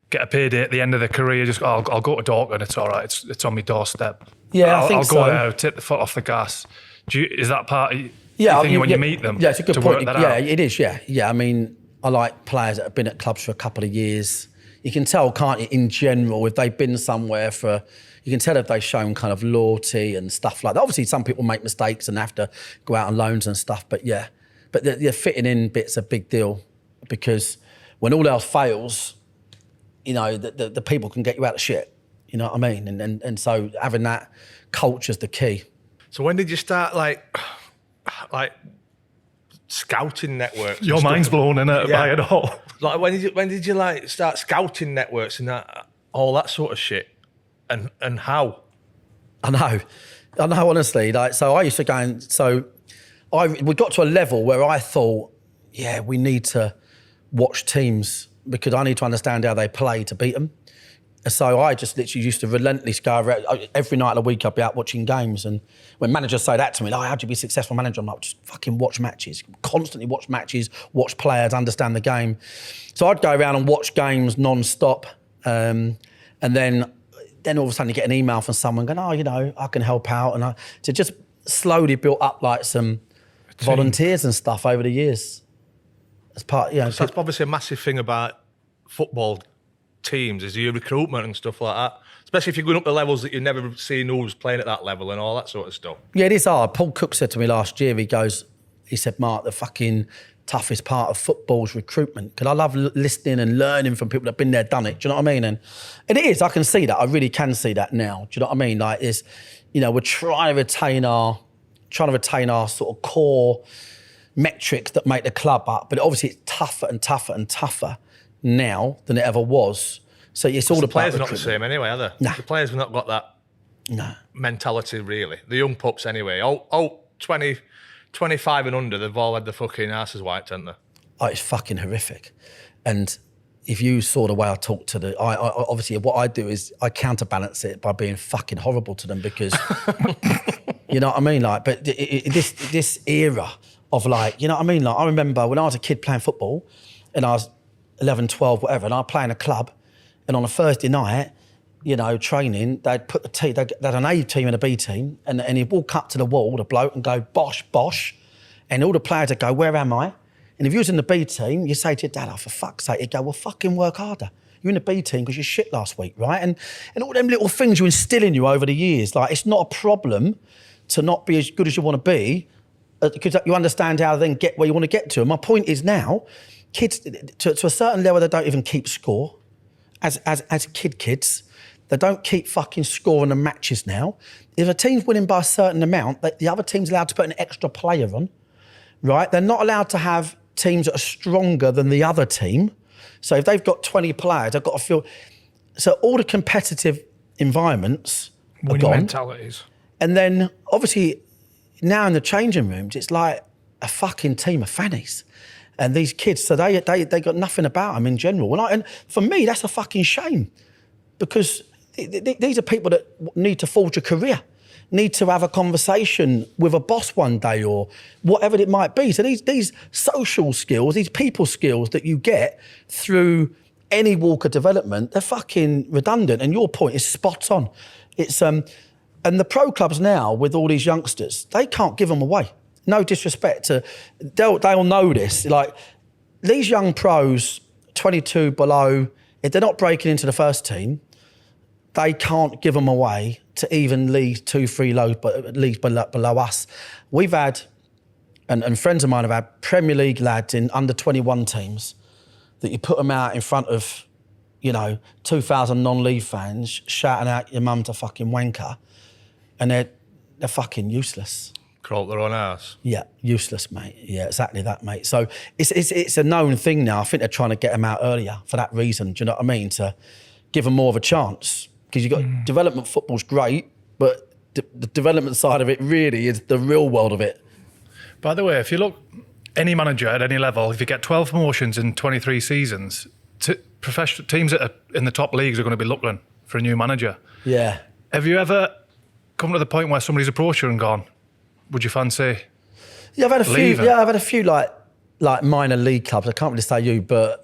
get a payday at the end of their career. Just, I'll go to Dorking, it's all right. It's on my doorstep. Yeah, I think I'll so. go there, take the foot off the gas. Is that part of You think when you meet them, yeah, it's a good to point. work that Yeah, out? it is. Yeah. I mean, I like players that have been at clubs for a couple of years. You can tell, can't you, in general, if they've been somewhere you can tell if they've shown kind of loyalty and stuff like that. Obviously, some people make mistakes and have to go out on loans and stuff, but yeah. But the fitting in bit's a big deal because when all else fails, you know, the people can get you out of shit. You know what I mean? And so having that culture's the key. So when did you start like scouting networks? and Your stuff? mind's blown in it by it all. Like when did you like start scouting networks and that all that sort of shit? And how? I know, honestly. Like, so I used to go and we got to a level where I thought, yeah, we need to watch teams because I need to understand how they play to beat them. So I just literally used to relentlessly go around. Every night of the week I'd be out watching games, and when managers say that to me, like, how do you be a successful manager? I'm like, just fucking watch matches, constantly watch matches, watch players, understand the game. So I'd go around and watch games non-stop, and then all of a sudden you get an email from someone going, oh, you know, I can help out. And so just slowly built up like some volunteers and stuff over the years. As part, you know. So that's obviously a massive thing about football teams is your recruitment and stuff like that. Especially if you're going up the levels that you've never seen who's playing at that level and all that sort of stuff. Yeah, it is hard. Paul Cook said to me last year, he said, Mark, the fucking toughest part of football's recruitment. Because I love listening and learning from people that have been there, done it. Do you know what I mean? And it is, I can see that. I really can see that now. Do you know what I mean? Like, it's, you know, we're trying to retain our sort of core metrics that make the club up. But obviously it's tougher and tougher and tougher now than it ever was. So it's all The about players are not the same anyway, are they? Nah. The players have not got that mentality, really. The young pups anyway. 20, 25 and under, they've all had the fucking asses wiped, haven't they? Oh, it's fucking horrific. And if you saw the way I talk to I obviously what I do is I counterbalance it by being fucking horrible to them because, you know what I mean? Like, but this era of like, you know what I mean? Like, I remember when I was a kid playing football and I was 11, 12, whatever, and I play in a club and on a Thursday night, you know, training, they'd put the team, they'd had an A team and a B team, and he'd walk up to the wall, the bloke, and go, bosh, bosh, and all the players would go, where am I? And if you was in the B team, you say to your dad, oh, for fuck's sake, he'd go, well, fucking work harder. You're in the B team because you shit last week, right? And all them little things you instill in you over the years, like, it's not a problem to not be as good as you want to be, because you understand how to then get where you want to get to. And my point is now, kids, to a certain level, they don't even keep score. As kids, they don't keep fucking scoring the matches now. If a team's winning by a certain amount, the other team's allowed to put an extra player on, right? They're not allowed to have teams that are stronger than the other team. So if they've got 20 players, they've got to feel... So all the competitive environments are Winning gone. mentalities. And then, obviously, now in the changing rooms, it's like a fucking team of fannies. And these kids, so they got nothing about them in general. And for me, that's a fucking shame because these are people that need to forge a career, need to have a conversation with a boss one day or whatever it might be. So these social skills, these people skills that you get through any walk of development, they're fucking redundant. And your point is spot on. It's and the pro clubs now with all these youngsters, they can't give them away. No disrespect to, they'll know this. Like, these young pros, 22 below, if they're not breaking into the first team, they can't give them away to even league 2, 3 leagues below us. We've had, and friends of mine have had Premier League lads in under 21 teams that you put them out in front of, you know, 2,000 non-league fans shouting out your mum to fucking wanker, and they're fucking useless. Crawl up their own arse. Yeah, useless, mate. Yeah, exactly that, mate. So it's a known thing now. I think they're trying to get them out earlier for that reason. Do you know what I mean? To give them more of a chance. Because you've got development football's great, but the development side of it really is the real world of it. By the way, if you look, any manager at any level, if you get 12 promotions in 23 seasons, professional teams that are in the top leagues are going to be looking for a new manager. Yeah. Have you ever come to the point where somebody's approached you and gone, would you fancy? Yeah, I've had a few. leaving? Yeah, I've had a few like minor league clubs. I can't really say you, but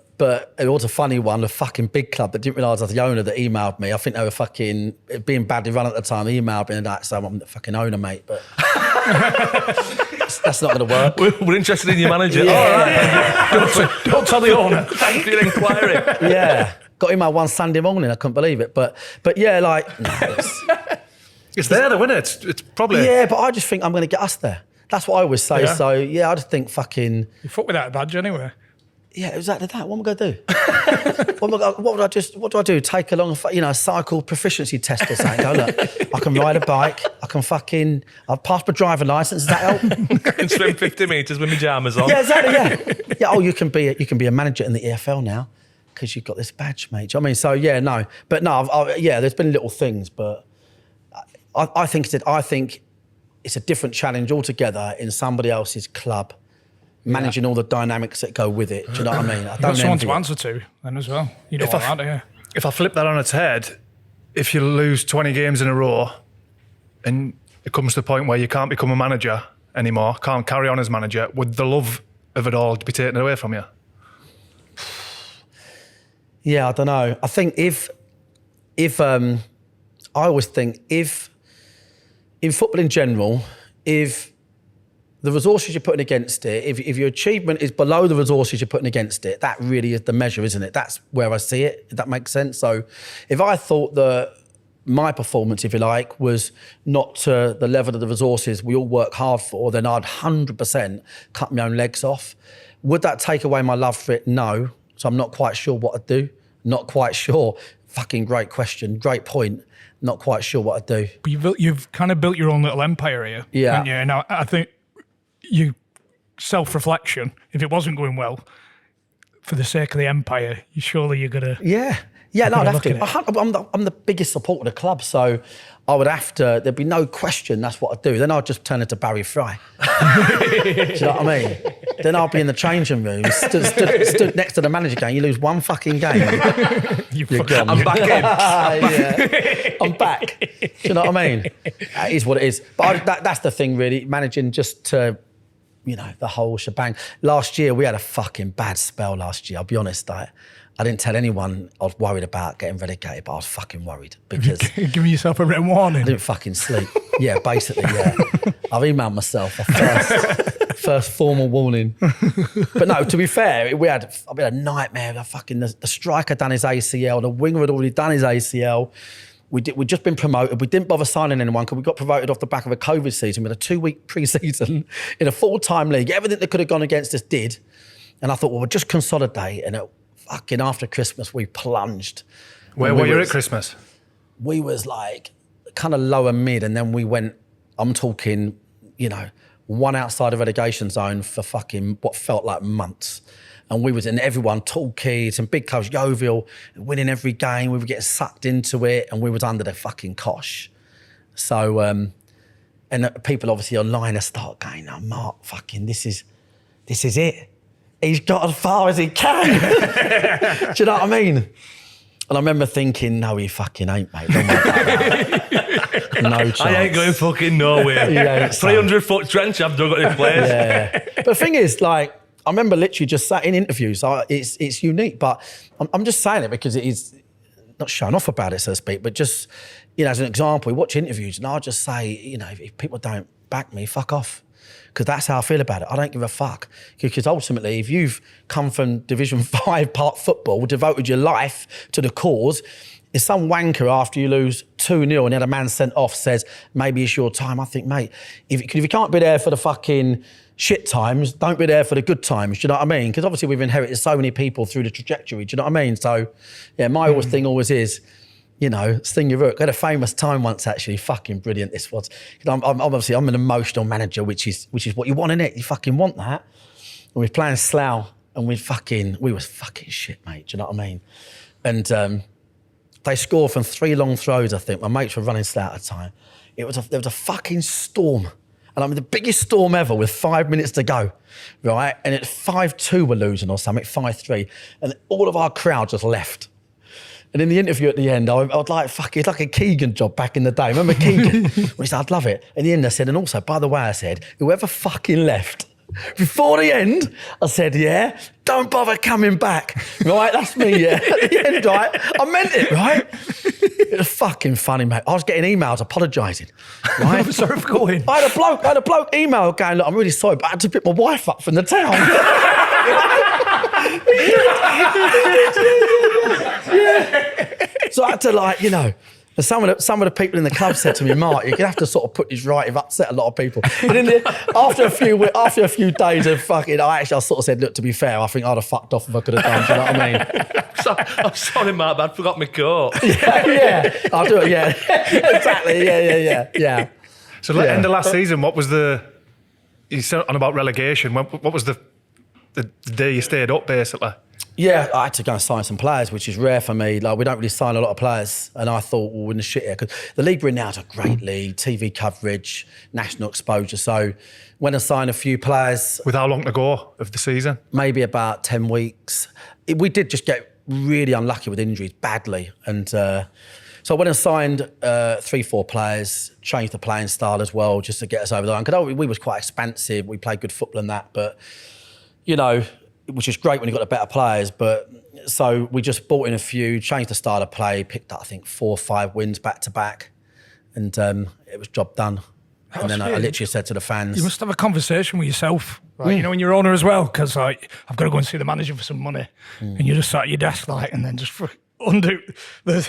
it was a funny one. A fucking big club that didn't realise I was the owner that emailed me. I think they were fucking being badly run at the time. They emailed me and that, so I'm the fucking owner, mate. But That's not going to work. We're interested in your manager. Yeah. All right. Don't tell the owner. Thanks for your inquiry. Yeah. Got him out one Sunday morning. I couldn't believe it. But yeah, like, no, It's there, though, isn't it? It's probably. yeah, but I just think I'm going to get us there. That's what I always say. Yeah. So, yeah, I just think fucking, You fuck without a badge anyway. yeah, exactly that. What am I going to do? What do I do? Take along a cycle proficiency test or something? Go, look, I can ride a bike. I've passed my driving licence. Does that help? I can swim 50 metres with my pyjamas on. Yeah, exactly, yeah. Yeah, oh, you can be a manager in the EFL now because you've got this badge, mate. Do you know what I mean? So, yeah, no. But no, yeah, there's been little things, but I think it's a different challenge altogether in somebody else's club, managing all the dynamics that go with it. Do you know what I mean? I You've got someone to envy it. answer to then as well. You don't want that, do you? If I flip that on its head, if you lose 20 games in a row and it comes to the point where you can't become a manager anymore, can't carry on as manager, would the love of it all be taken away from you? Yeah, I don't know. I think I always think if in football in general, if the resources you're putting against it, if your achievement is below the resources you're putting against it, that really is the measure, isn't it? That's where I see it, if that makes sense. So if I thought that my performance, if you like, was not to the level of the resources we all work hard for, then I'd 100% cut my own legs off. Would that take away my love for it? No. So I'm not quite sure what I'd do. Not quite sure. Fucking great question. Great point. Not quite sure what I'd do. But you've kind of built your own little empire here. Yeah. haven't you? And I think you self-reflection, if it wasn't going well, for the sake of the empire, you're going to... Yeah. Yeah, no, I'd have look to. I'm the biggest supporter of the club, so I would have to, there'd be no question that's what I'd do. Then I'd just turn into Barry Fry. Do you know what I mean? Then I'll be in the changing room, stood next to the manager going, you lose one fucking game, you're gone. I'm back in. Yeah. I'm back. Do you know what I mean? It is what it is. But that's the thing, really, managing just to, the whole shebang. Last year, we had a fucking bad spell last year, I'll be honest. I didn't tell anyone I was worried about getting relegated, but I was fucking worried because Give yourself a written warning. I didn't fucking sleep. Yeah, basically, yeah. I've emailed myself a first formal warning. But no, to be fair, we had a nightmare. The striker done his ACL, the winger had already done his ACL. We'd just been promoted. We didn't bother signing anyone because we got promoted off the back of a COVID season with a 2-week pre-season in a full-time league. Everything that could have gone against us did. And I thought, well, we'll just consolidate. And fucking after Christmas, we plunged. Where were you at Christmas? We was like kind of lower mid, and then we went, I'm talking, one outside of relegation zone for fucking what felt like months. And we was in everyone, tall kids and big coach, jovial, winning every game. We were getting sucked into it, and we was under the fucking cosh. So, and people obviously online are start going, no, Mark, fucking, this is it. He's got as far as he can. Do you know what I mean? And I remember thinking, no, he fucking ain't, mate. Don't worry about that. No chance. I ain't going fucking nowhere. Yeah, 300-foot trench I've dug at this place. Yeah. But the thing is, I remember literally just sat in interviews. It's unique, but I'm just saying it because it is not showing off about it, so to speak, but just, as an example, we watch interviews and I'll just say, if people don't back me, fuck off. Because that's how I feel about it. I don't give a fuck. Because ultimately, if you've come from Division 5 part football, devoted your life to the cause, if some wanker after you lose 2-0 and had a man sent off says, maybe it's your time, I think, mate, if you can't be there for the fucking shit times, don't be there for the good times. Do you know what I mean? Because obviously we've inherited so many people through the trajectory. Do you know what I mean? So, yeah, my thing always is, sting your rook. I had a famous time once, actually, fucking brilliant this was. I'm an emotional manager, which is what you want, innit? You fucking want that. And we were playing Slough, and we was fucking shit, mate. Do you know what I mean? And they scored from 3 long throws, I think. My mates were running Slough at the time. There was a fucking storm. And the biggest storm ever with 5 minutes to go, right? And it's 5-2 we're losing or something, 5-3. And all of our crowd just left. And in the interview at the end, I was like, fuck, it's like a Keegan job back in the day. Remember Keegan? He said, I'd love it. In the end, I said, and also, by the way, I said, whoever fucking left, Before the end, I said, yeah, don't bother coming back. Right, that's me, yeah. At the end, right, I meant it, right? It was fucking funny, mate. I was getting emails apologising, right? I'm sorry for going. I had a bloke email going, look, I'm really sorry, but I had to pick my wife up from the town. So I had to, like, you know, and some of the people in the club said to me, Mark, you're going to have to sort of put this right. You've upset a lot of people. But after a few days of fucking, I sort of said, look, to be fair, I think I'd have fucked off if I could have done, do you know what I mean? I'm sorry, Mark, but I forgot my coat. Yeah, I'll do it, yeah. Exactly, yeah. So at the end of last season, what was you said on about relegation, what was the day you stayed up, basically? Yeah, I had to go and sign some players, which is rare for me. Like, we don't really sign a lot of players. And I thought, well, we're in the shit here. Because the league we're in now is a great league, TV coverage, national exposure. So when I signed a few players... With how long to go of the season? Maybe about 10 weeks. We did just get really unlucky with injuries, badly. And so I went and signed 3-4 players, changed the playing style as well, just to get us over the line. Because we was quite expansive. We played good football and that. But, you know... which is great when you've got the better players, but so we just bought in a few, changed the style of play, picked up, I think, 4 or 5 wins back to back, and it was job done. And then I literally said to the fans... You must have a conversation with yourself, right? You know, when you're owner as well, because like, I've got to go and see the manager for some money, and you just sat at your desk like, and then just undo the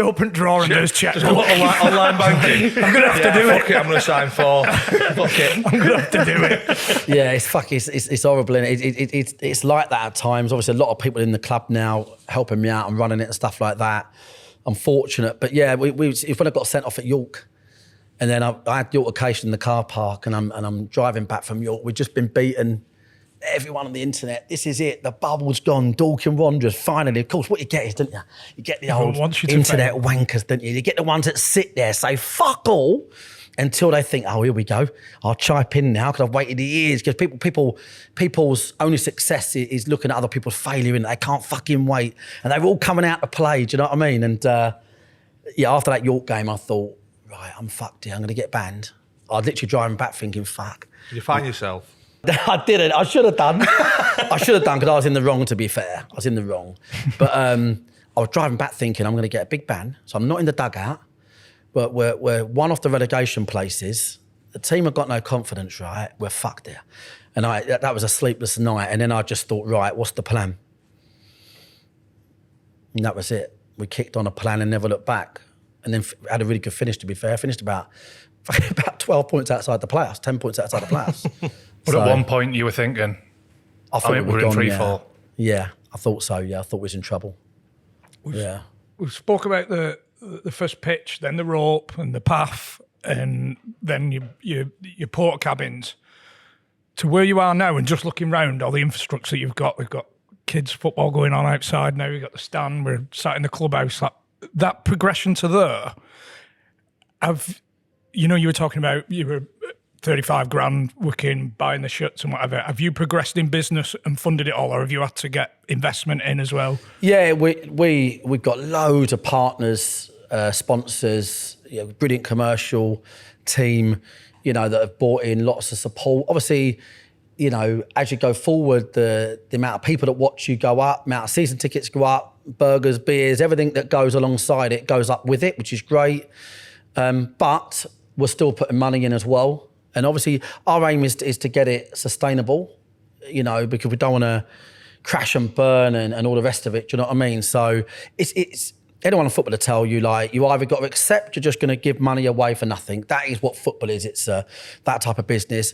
open drawer and there's check. Just online banking. I'm going to have to do Fuck it. it, I'm going to sign 4. Fuck it. I'm going to have to do it. Yeah, it's horrible, and it's like that at times. Obviously, a lot of people in the club now helping me out and running it and stuff like that. I'm fortunate, but yeah, when I got sent off at York, and then I had the altercation in the car park, and I'm driving back from York. We'd just been beaten. Everyone on the internet, this is it. The bubble's gone. Dorking Wanderers, finally. Of course, what you get is, don't you? You get the old internet wankers, don't you? You get the ones that sit there, say fuck all, until they think, oh, here we go. I'll chime in now because I've waited years. Because people's only success is looking at other people's failure and they can't fucking wait. And they're all coming out to play. Do you know what I mean? And yeah, after that York game, I thought, right, I'm fucked here. I'm going to get banned. I was literally driving back thinking, fuck. Did you find yourself? I didn't. I should have done. Because I was in the wrong, to be fair. I was in the wrong. But I was driving back thinking I'm going to get a big ban. So I'm not in the dugout. But we're one off the relegation places. The team have got no confidence, right? We're fucked there. And that was a sleepless night. And then I just thought, right, what's the plan? And that was it. We kicked on a plan and never looked back. And then had a really good finish, to be fair. Finished about 12 points outside the playoffs, 10 points outside the playoffs. But at one point you were thinking, I thought we're in free fall. Yeah, I thought so. Yeah, I thought we was in trouble. We spoke about the first pitch, then the rope and the path, and then your port cabins. To where you are now, and just looking round all the infrastructure that you've got, we've got kids football going on outside now. We've got the stand. We're sat in the clubhouse. That progression to there. You were talking about you were 35 grand working, buying the shirts and whatever. Have you progressed in business and funded it all, or have you had to get investment in as well? Yeah, we've got loads of partners, sponsors, brilliant commercial team, that have brought in lots of support. Obviously, as you go forward, the amount of people that watch you go up, amount of season tickets go up, burgers, beers, everything that goes alongside it goes up with it, which is great. But we're still putting money in as well. And obviously our aim is to get it sustainable, because we don't want to crash and burn and all the rest of it. Do you know what I mean? So it's anyone in football to tell you, like, you either got to accept you're just going to give money away for nothing. That is what football is. It's that type of business.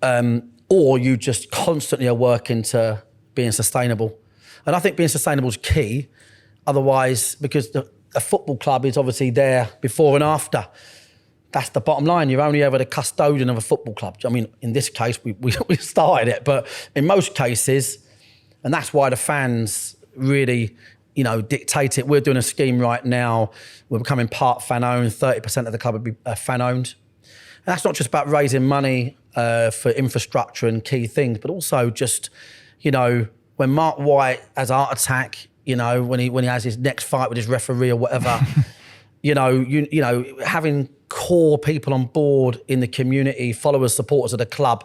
Or you just constantly are working to being sustainable. And I think being sustainable is key. Otherwise, because a football club is obviously there before and after. That's the bottom line. You're only ever the custodian of a football club. I mean, in this case, we started it, but in most cases, and that's why the fans really, dictate it. We're doing a scheme right now. We're becoming part fan-owned. 30% of the club will be fan-owned. And that's not just about raising money for infrastructure and key things, but also just, when Mark White has a heart attack, when he has his next fight with his referee or whatever, having core people on board in the community, followers, supporters of the club,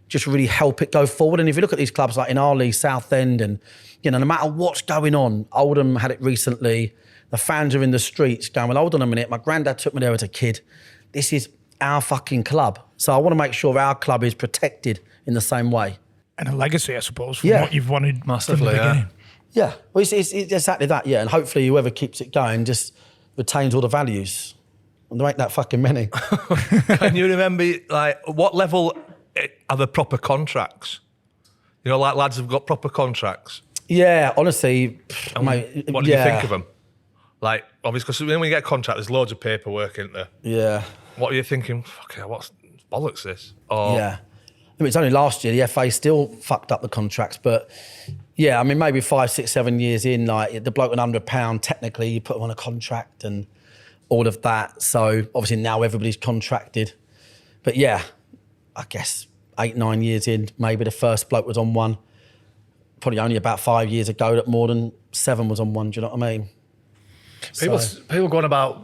just really help it go forward. And if you look at these clubs like in our league, Southend, and, you know, no matter what's going on, Oldham had it recently, the fans are in the streets going, well, hold on a minute, my granddad took me there as a kid. This is our fucking club. So I want to make sure our club is protected in the same way. And a legacy, I suppose, from Yeah. what you've wanted Massively, from the yeah. beginning. Yeah, well, it's exactly that, yeah. And hopefully whoever keeps it going just retains all the values. And there ain't that fucking many. Can you remember, like, what level are the proper contracts? You know, like lads have got proper contracts. Yeah, honestly, mate, What do you think of them? Like, obviously, because when you get a contract, there's loads of paperwork, isn't there? Yeah, What are you thinking? Fuck, what's bollocks this? Or, yeah. I mean, it's only last year the FA still fucked up the contracts, but yeah, I mean, maybe 5, 6, 7 years in, like the bloke on £100, technically you put him on a contract and all of that. So obviously now everybody's contracted. But yeah, I guess 8, 9 years in, maybe the first bloke was on one. Probably only about 5 years ago that more than 7 was on one, do you know what I mean? People going about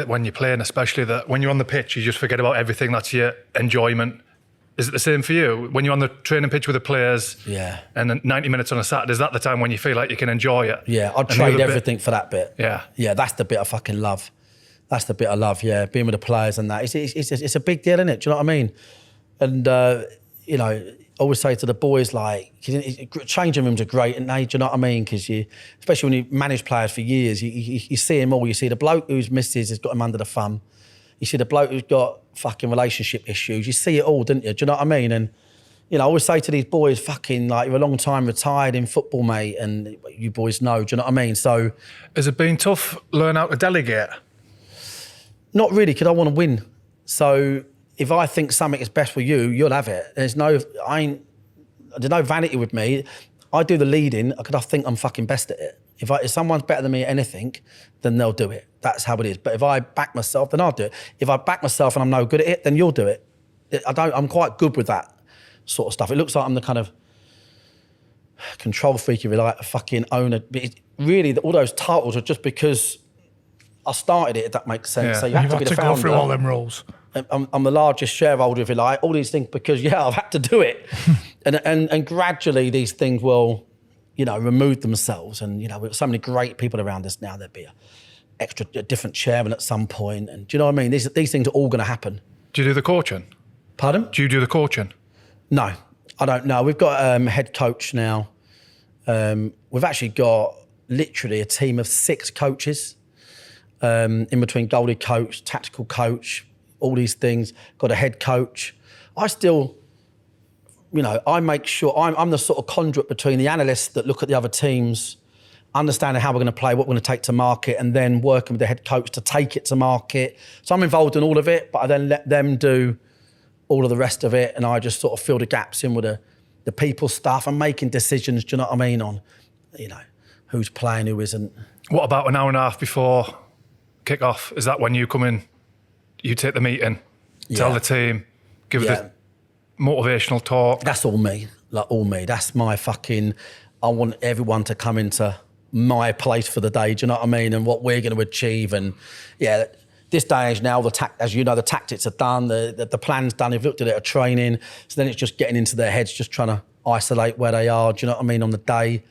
when you're playing, especially that when you're on the pitch, you just forget about everything. That's your enjoyment. Is it the same for you? When you're on the training pitch with the players, Yeah. and then 90 minutes on a Saturday, is that the time when you feel like you can enjoy it? Yeah, I'd And the trade other bit- everything for that bit. Yeah. Yeah, that's the bit I fucking love. That's the bit I love, yeah, being with the players and that. It's a big deal, isn't it? Do you know what I mean? And, you know, I always say to the boys, like, changing rooms are great, and do you know what I mean? Because especially when you manage players for years, you see them all. You see the bloke whose missus has got him under the thumb. You see the bloke who's got fucking relationship issues. You see it all, don't you? Do you know what I mean? And, you know, I always say to these boys, fucking, like, you're a long time retired in football, mate, and you boys know, do you know what I mean? So, Has it been tough learning how to delegate? not really, because I want to win. So if I think something is best for you, you'll have it. There's no vanity with me. I do the leading because I think I'm fucking best at it. If someone's better than me at anything, then they'll do it. That's how it is. But if I back myself, then I'll do it. If I back myself and I'm no good at it, then you'll do it. I'm quite good with that sort of stuff. It looks like I'm the kind of control freak, if you like, a fucking owner. But really, all those titles are just because I started it, if that makes sense. Yeah. So you have You've to be had the to go through founder. all them roles. I'm the largest shareholder, if you like, all these things, because, yeah, I've had to do it. and gradually these things will, you know, remove themselves. And, you know, we've got so many great people around us now. There'll be a different chairman at some point. And do you know what I mean? These things are all going to happen. Do you do the coaching? Pardon? Do you do the coaching? No, I don't know. We've got a head coach now. We've actually got literally a team of 6 coaches in between goalie coach, tactical coach, all these things. Got a head coach. I still, you know, I make sure I'm the sort of conduit between the analysts that look at the other teams, understanding how we're going to play, what we're going to take to market, and then working with the head coach to take it to market. So I'm involved in all of it, but I then let them do all of the rest of it, and I just sort of fill the gaps in with the people stuff and making decisions, do you know what I mean, on, you know, who's playing, who isn't. What about an hour and a half before kick-off? Is that when you come in, you take the meeting, tell Yeah. the team, give Yeah. the motivational talk? That's all me, like all me. That's my fucking, I want everyone to come into my place for the day, do you know what I mean, and what we're going to achieve. And yeah, this day and age now, as you know, the tactics are done, the plan's done, they've looked at it at training, so then it's just getting into their heads, just trying to isolate where they are, do you know what I mean, on the day.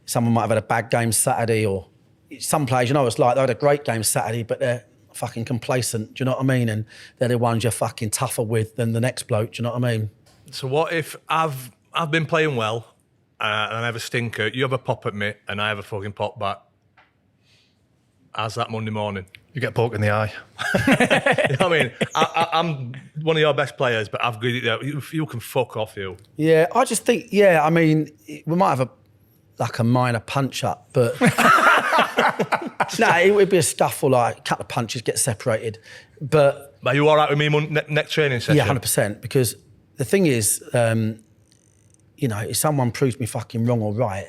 Someone might have had a bad game Saturday, or some players, you know, it's like they had a great game Saturday, but they're fucking complacent, do you know what I mean? And they're the ones you're fucking tougher with than the next bloke, do you know what I mean? So what if I've been playing well and I have a stinker, you have a pop at me and I have a fucking pop back? How's that Monday morning? You get poked in the eye. You know what I mean? I'm one of your best players, but I've got you can fuck off, you. Yeah, I just think, I mean, we might have a minor punch up, but no, it would be a scuffle, like a couple of punches, get separated. But Are you all right with me next training session? yeah, 100%. Because the thing is, you know, if someone proves me fucking wrong or right,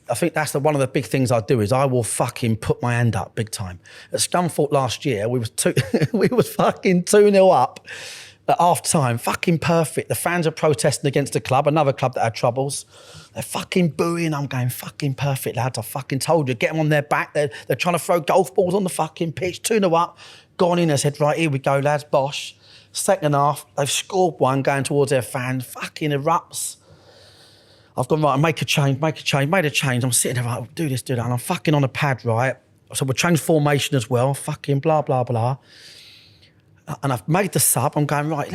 I think that's one of the big things I do is I will fucking put my hand up big time. At Scunthorpe last year, we was fucking 2-0 up at half time, fucking perfect. The fans are protesting against the club, another club that had troubles. They're fucking booing. I'm going, fucking perfect, lads. I fucking told you, get them on their back. They're trying to throw golf balls on the fucking pitch, 2-0 up. Gone in, I said, right, here we go, lads, bosh. Second half, they've scored one going towards their fan, fucking erupts. I've gone, right, make a change, made a change. I'm sitting there, right, do this, do that. And I'm fucking on a pad, right? So we'll change formation as well, fucking blah, blah, blah. And I've made the sub. I'm going, right,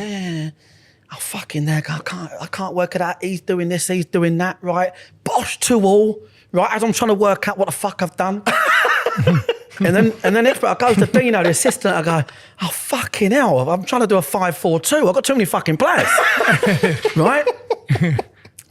oh, fucking there, I can't work it out. He's doing this, he's doing that, right? Bosh 2-2, right? As I'm trying to work out what the fuck I've done. and then next bit, I go to Dino, the assistant, I go, oh, fucking hell, I'm trying to do a 5-4-2. I've got too many fucking players, right?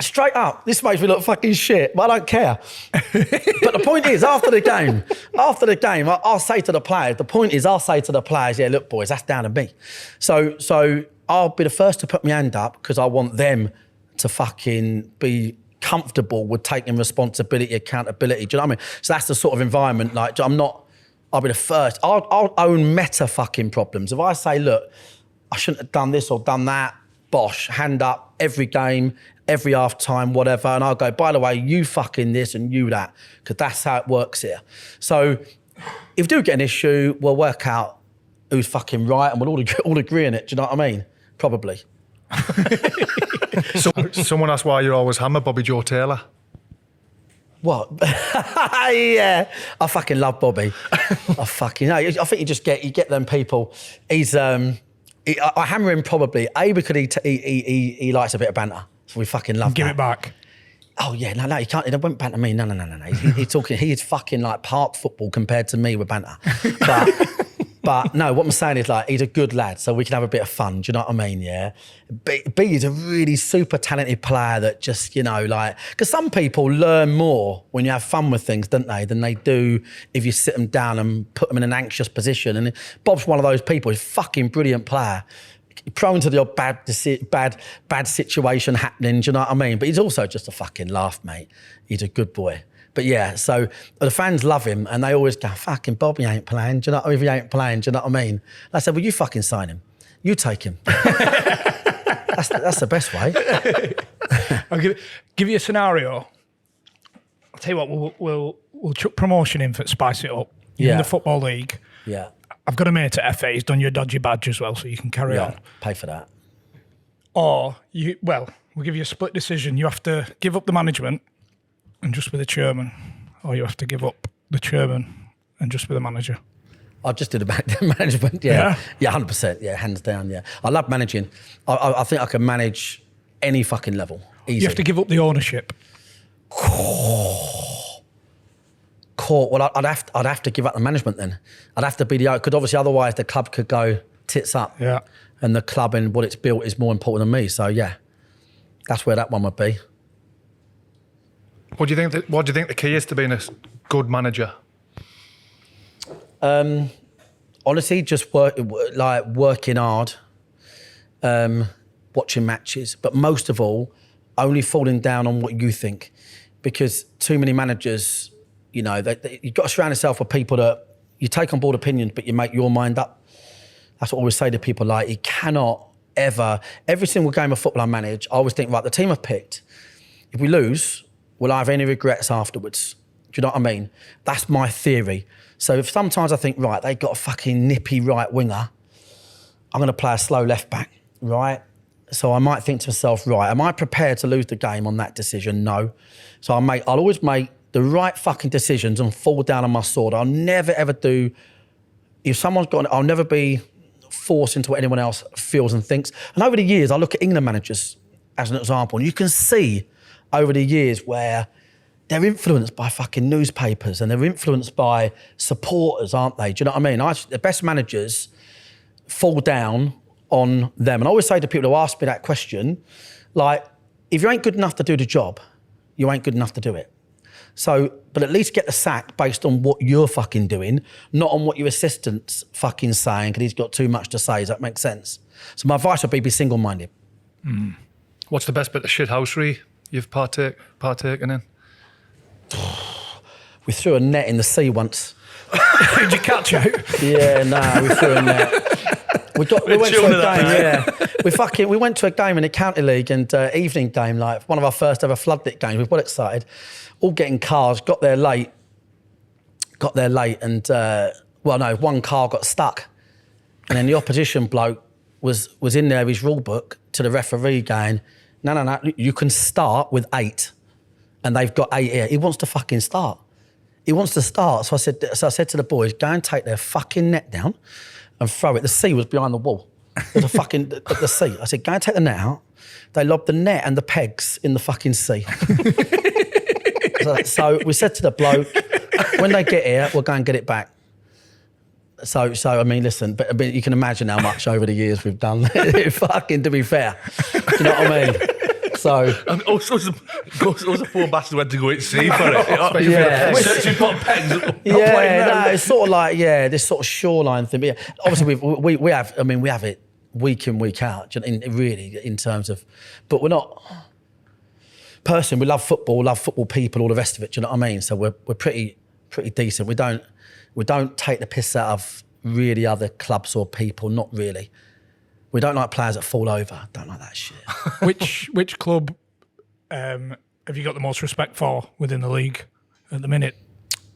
Straight up, this makes me look fucking shit, but I don't care. But the point is, after the game, I'll say to the players, yeah, look, boys, that's down to me. So I'll be the first to put my hand up because I want them to fucking be comfortable with taking responsibility, accountability. Do you know what I mean? So that's the sort of environment, like, I'll be the first. I'll own meta fucking problems. If I say, look, I shouldn't have done this or done that, bosh, hand up every game, every half time, whatever. And I'll go, by the way, you fucking this and you that, because that's how it works here. So if we do get an issue, we'll work out who's fucking right and we'll all agree on it. Do you know what I mean? Probably. So, someone asked why you always hammer Bobby Joe Taylor. What? Yeah, I fucking love Bobby. I think you get them people. I hammer him probably because he likes a bit of banter. So we fucking love Give that. it back. Oh yeah, no, you can't. He won't banter me. No. He's talking. He is fucking like park football compared to me with banter. But no, what I'm saying is like he's a good lad, so we can have a bit of fun. Do you know what I mean? Yeah. B is a really super talented player that just because some people learn more when you have fun with things, don't they, than they do if you sit them down and put them in an anxious position. And Bob's one of those people. He's a fucking brilliant player. Prone to the odd bad situation happening, do you know what I mean? But he's also just a fucking laugh, mate. He's a good boy. But yeah, so the fans love him and they always go, fucking Bobby ain't playing, do you know what I mean? If he ain't playing, do you know what I mean? And I said, well, you fucking sign him. You take him. That's the best way. I'll give you a scenario. I'll tell you what, we'll chuck promotion in for spice it up. You're in the Football League. Yeah. I've got a mate at FA, he's done your dodgy badge as well, so you can carry on. Pay for that. Or, we'll give you a split decision. You have to give up the management and just be the chairman, or you have to give up the chairman and just be the manager. I just did the management, yeah. Yeah, 100%, yeah, hands down, yeah. I love managing. I think I can manage any fucking level, easy. You have to give up the ownership. Well, I'd have to give up the management then. I'd have to be the, because obviously otherwise the club could go tits up. Yeah. And the club and what it's built is more important than me. So yeah, that's where that one would be. What do you think the key is to being a good manager? Honestly, just working hard, watching matches, but most of all, only falling down on what you think, because too many managers, you've got to surround yourself with people that you take on board opinions, but you make your mind up. That's what I always say to people, like, you cannot ever, every single game of football I manage, I always think, right, the team I've picked, if we lose, will I have any regrets afterwards? Do you know what I mean? That's my theory. So if sometimes I think, right, they've got a fucking nippy right winger, I'm going to play a slow left back, right? So I might think to myself, right, am I prepared to lose the game on that decision? No. So I'll always make the right fucking decisions and fall down on my sword. I'll never ever do, if someone's got, I'll never be forced into what anyone else feels and thinks. And over the years, I look at England managers as an example, and you can see over the years where they're influenced by fucking newspapers and they're influenced by supporters, aren't they? Do you know what I mean? The best managers fall down on them. And I always say to people who ask me that question, like, if you ain't good enough to do the job, you ain't good enough to do it. So, but at least get the sack based on what you're fucking doing, not on what your assistant's fucking saying, because he's got too much to say. Does that make sense? So my advice would be single-minded. What's the best bit of shithousery you've partaken in? We threw a net in the sea once. Did you catch it? Yeah, no, we threw a net. We went to a game, yeah. We went to a game in the county league and evening game, like one of our first ever floodlit games. We were well excited, all getting cars, got there late and, one car got stuck. And then the opposition bloke was in there, his rule book, to the referee going, no, you can start with 8. And they've got 8 here. He wants to fucking start. He wants to start. So I said to the boys, go and take their fucking net down and throw it. The sea was behind the wall. There's a fucking, the sea. I said, go and take the net out. They lobbed the net and the pegs in the fucking sea. So we said to the bloke, when they get here, we'll go and get it back. So I mean, listen, but I mean, you can imagine how much over the years we've done. Fucking, to be fair. Do you know what I mean? So... And also, the poor bastard went to go and see for it. Yeah. Searching for pegs. Yeah, no, it's sort of like, this sort of shoreline thing. But yeah, obviously, we have it week in, week out, really, in terms of... But we're not... Personally, we love football people, all the rest of it, do you know what I mean? So we're pretty decent. We don't take the piss out of really other clubs or people, not really. We don't like players that fall over. Don't like that shit. Which club have you got the most respect for within the league at the minute?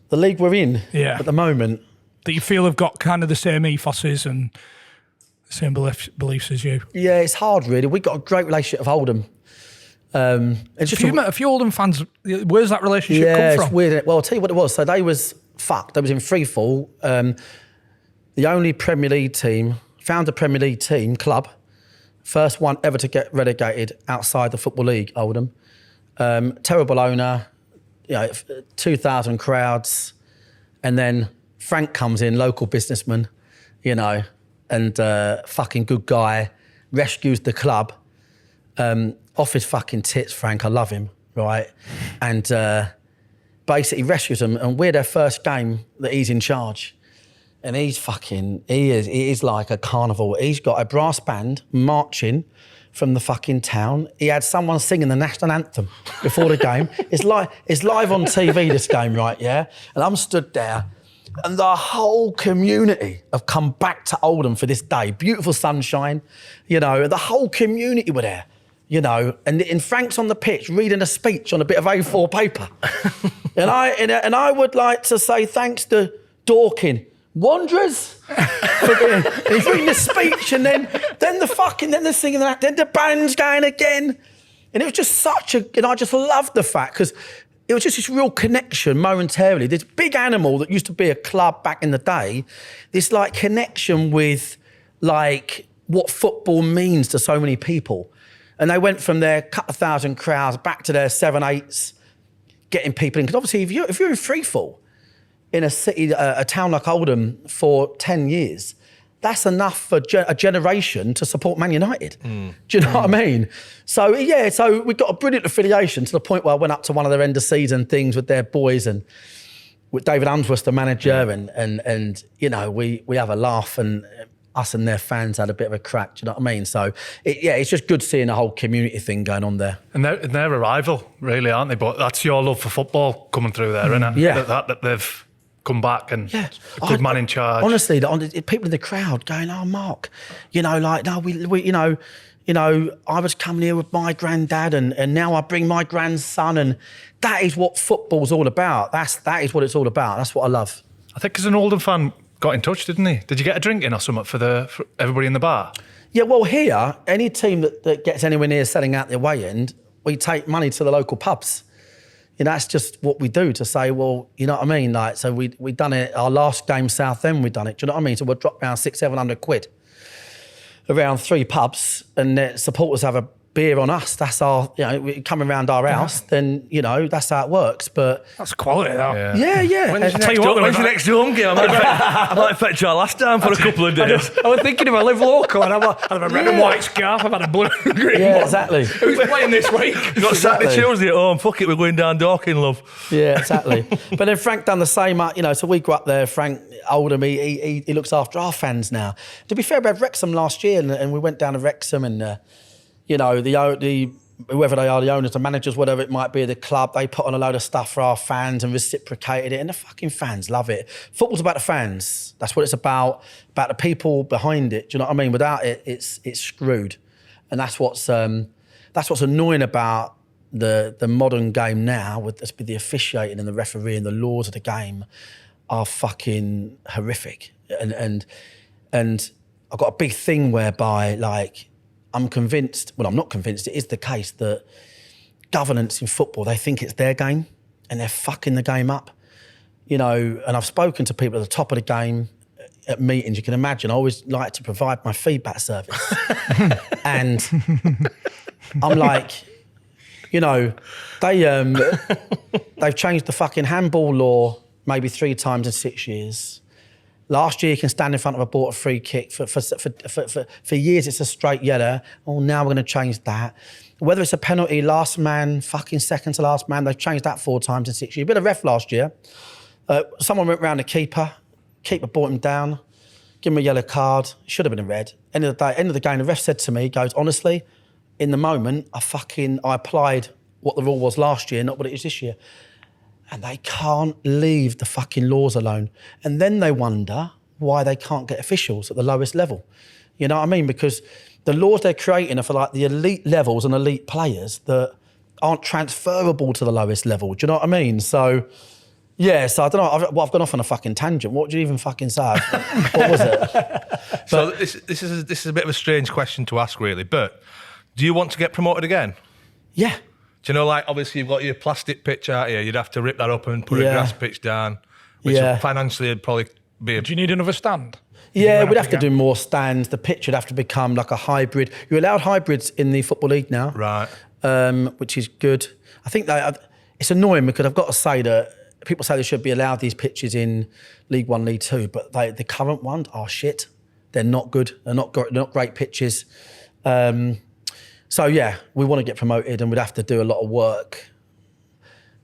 The league we're in at the moment. That you feel have got kind of the same ethoses and the same beliefs as you? Yeah, it's hard really. We've got a great relationship with Oldham. It's just a few Oldham fans, where's that relationship come from? It's weird. Well, I'll tell you what it was. So they was fucked. They was in free fall. The only Premier League team, found a Premier League team, club, first one ever to get relegated outside the Football League, Oldham. Terrible owner, 2,000 crowds. And then Frank comes in, local businessman, and fucking good guy, rescues the club. Off his fucking tits, Frank, I love him, right? And basically rescues them, and we're their first game that he's in charge. And he is like a carnival. He's got a brass band marching from the fucking town. He had someone singing the national anthem before the game. It's live on TV, this game, right, yeah? And I'm stood there, and the whole community have come back to Oldham for this day. Beautiful sunshine, the whole community were there. And Frank's on the pitch reading a speech on a bit of A4 paper. and I would like to say thanks to Dorking. Wanderers? And he's reading the speech, and then they're singing that, then the band's going again. And it was just and I just loved the fact, because it was just this real connection momentarily. This big animal that used to be a club back in the day, this like connection with like what football means to so many people. And they went from their couple of thousand crowds back to their 7-8s, getting people in. Because obviously, if you're in freefall in a city, a town like Oldham for 10 years, that's enough for a generation to support Man United. Do you know what I mean? So we got a brilliant affiliation to the point where I went up to one of their end of season things with their boys and with David Undr, the manager, and we have a laugh, and us and their fans had a bit of a crack, do you know what I mean? So, it's just good seeing the whole community thing going on there. And they're a rival, really, aren't they? But that's your love for football coming through there, isn't it? Yeah. That they've come back and a good man in charge. Honestly, people in the crowd going, oh, Mark, I was coming here with my granddad and now I bring my grandson, and that is what football's all about. That is what it's all about. That's what I love. I think as an Oldham fan, got in touch, didn't he? Did you get a drink in or something for everybody in the bar? Yeah, well, here, any team that gets anywhere near selling out their way end, we take money to the local pubs. That's just what we do, to say, well, you know what I mean? Like, so we done it, our last game, Southend, we done it. Do you know what I mean? So we'll drop down 600-700 quid around 3 pubs, and the supporters have a beer on us. That's our, we come around our house, then, that's how it works. But that's quality, though. Yeah. When's the next home game? I might fetch you last time for a couple of days. I was thinking if I live local and I've had a red and white scarf, I've had a blue and green one. Exactly. Who's playing this week? You've got Saturday, Tuesday at home. Fuck it, we're going down Dorking, love. Yeah, exactly. But then Frank done the same, so we go up there, Frank Oldham, he looks after our fans now. To be fair, we had Wrexham last year, and we went down to Wrexham, and whoever they are, the owners, the managers, whatever it might be, the club, they put on a load of stuff for our fans and reciprocated it, and the fucking fans love it. Football's about the fans. That's what it's about the people behind it. Do you know what I mean? Without it, it's screwed. And that's what's annoying about the modern game now, with the officiating and the referee and the laws of the game are fucking horrific. And I've got a big thing whereby, like, I'm convinced, well, I'm not convinced, it is the case that governance in football, they think it's their game and they're fucking the game up. You know, and I've spoken to people at the top of the game at meetings, you can imagine, I always like to provide my feedback service. And I'm like, you know, they've changed the fucking handball law maybe 3 times in 6 years. Last year, you can stand in front of a ball, a free kick. For years, it's a straight yellow. Oh, now we're going to change that. Whether it's a penalty, last man, fucking second to last man, they've changed that 4 times in 6 years. Bit of ref last year. Someone went round the keeper brought him down, give him a yellow card. Should have been a red. End of the game, the ref said to me, he goes, honestly, in the moment, I applied what the rule was last year, not what it is this year. And they can't leave the fucking laws alone. And then they wonder why they can't get officials at the lowest level. You know what I mean? Because the laws they're creating are for like the elite levels and elite players that aren't transferable to the lowest level. Do you know what I mean? So, yeah, so I don't know. I've gone off on a fucking tangent. What did you even fucking say? What was it? So this is a bit of a strange question to ask, really. But do you want to get promoted again? Yeah. Do you know, like, obviously you've got your plastic pitch out here. You'd have to rip that up and put a Yeah. grass pitch down, which financially would probably be. Do you need another stand? Yeah, we'd have to do more stands. The pitch would have to become like a hybrid. You're allowed hybrids in the Football League now. Right. Which is good. I think it's annoying because I've got to say that people say they should be allowed these pitches in League One, League Two, but the current ones are shit. They're not good. They're not great pitches. So yeah, we want to get promoted and we'd have to do a lot of work.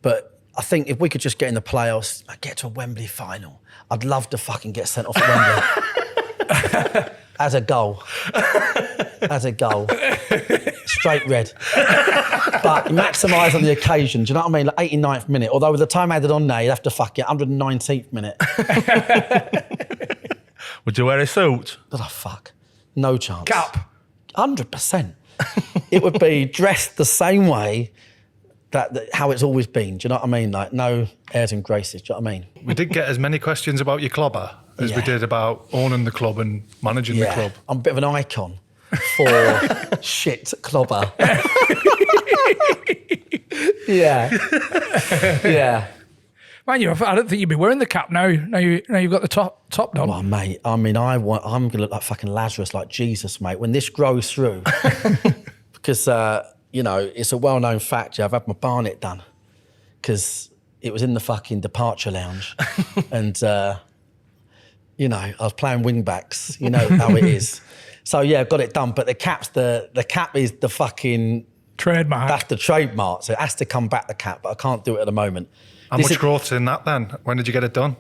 But I think if we could just get in the playoffs, get to a Wembley final, I'd love to fucking get sent off at Wembley. As a goal. Straight red. But maximise on the occasion, do you know what I mean? Like 89th minute, although with the time added on there, you'd have to fuck it, 119th minute. Would you wear a suit? Oh, fuck. No chance. Cap. 100%. It would be dressed the same way that how it's always been. Do you know what I mean? Like, no airs and graces. Do you know what I mean? We did get as many questions about your clobber as we Yeah. did about owning the club and managing the club. I'm a bit of an icon for shit clobber. Yeah. Yeah. Man, I don't think you'd be wearing the cap now. Now you've got the top done. Well, mate, I mean, I'm going to look like fucking Lazarus, like Jesus, mate, when this grows through. Because, you know, it's a well-known fact, I've had my barnet done because it was in the fucking departure lounge. And, you know, I was playing wing-backs, you know how it is. So, yeah, I've got it done. But the cap is the fucking... Trademark. That's the trademark. So it has to come back, the cap, but I can't do it at the moment. How much growth's in that then? When did you get it done?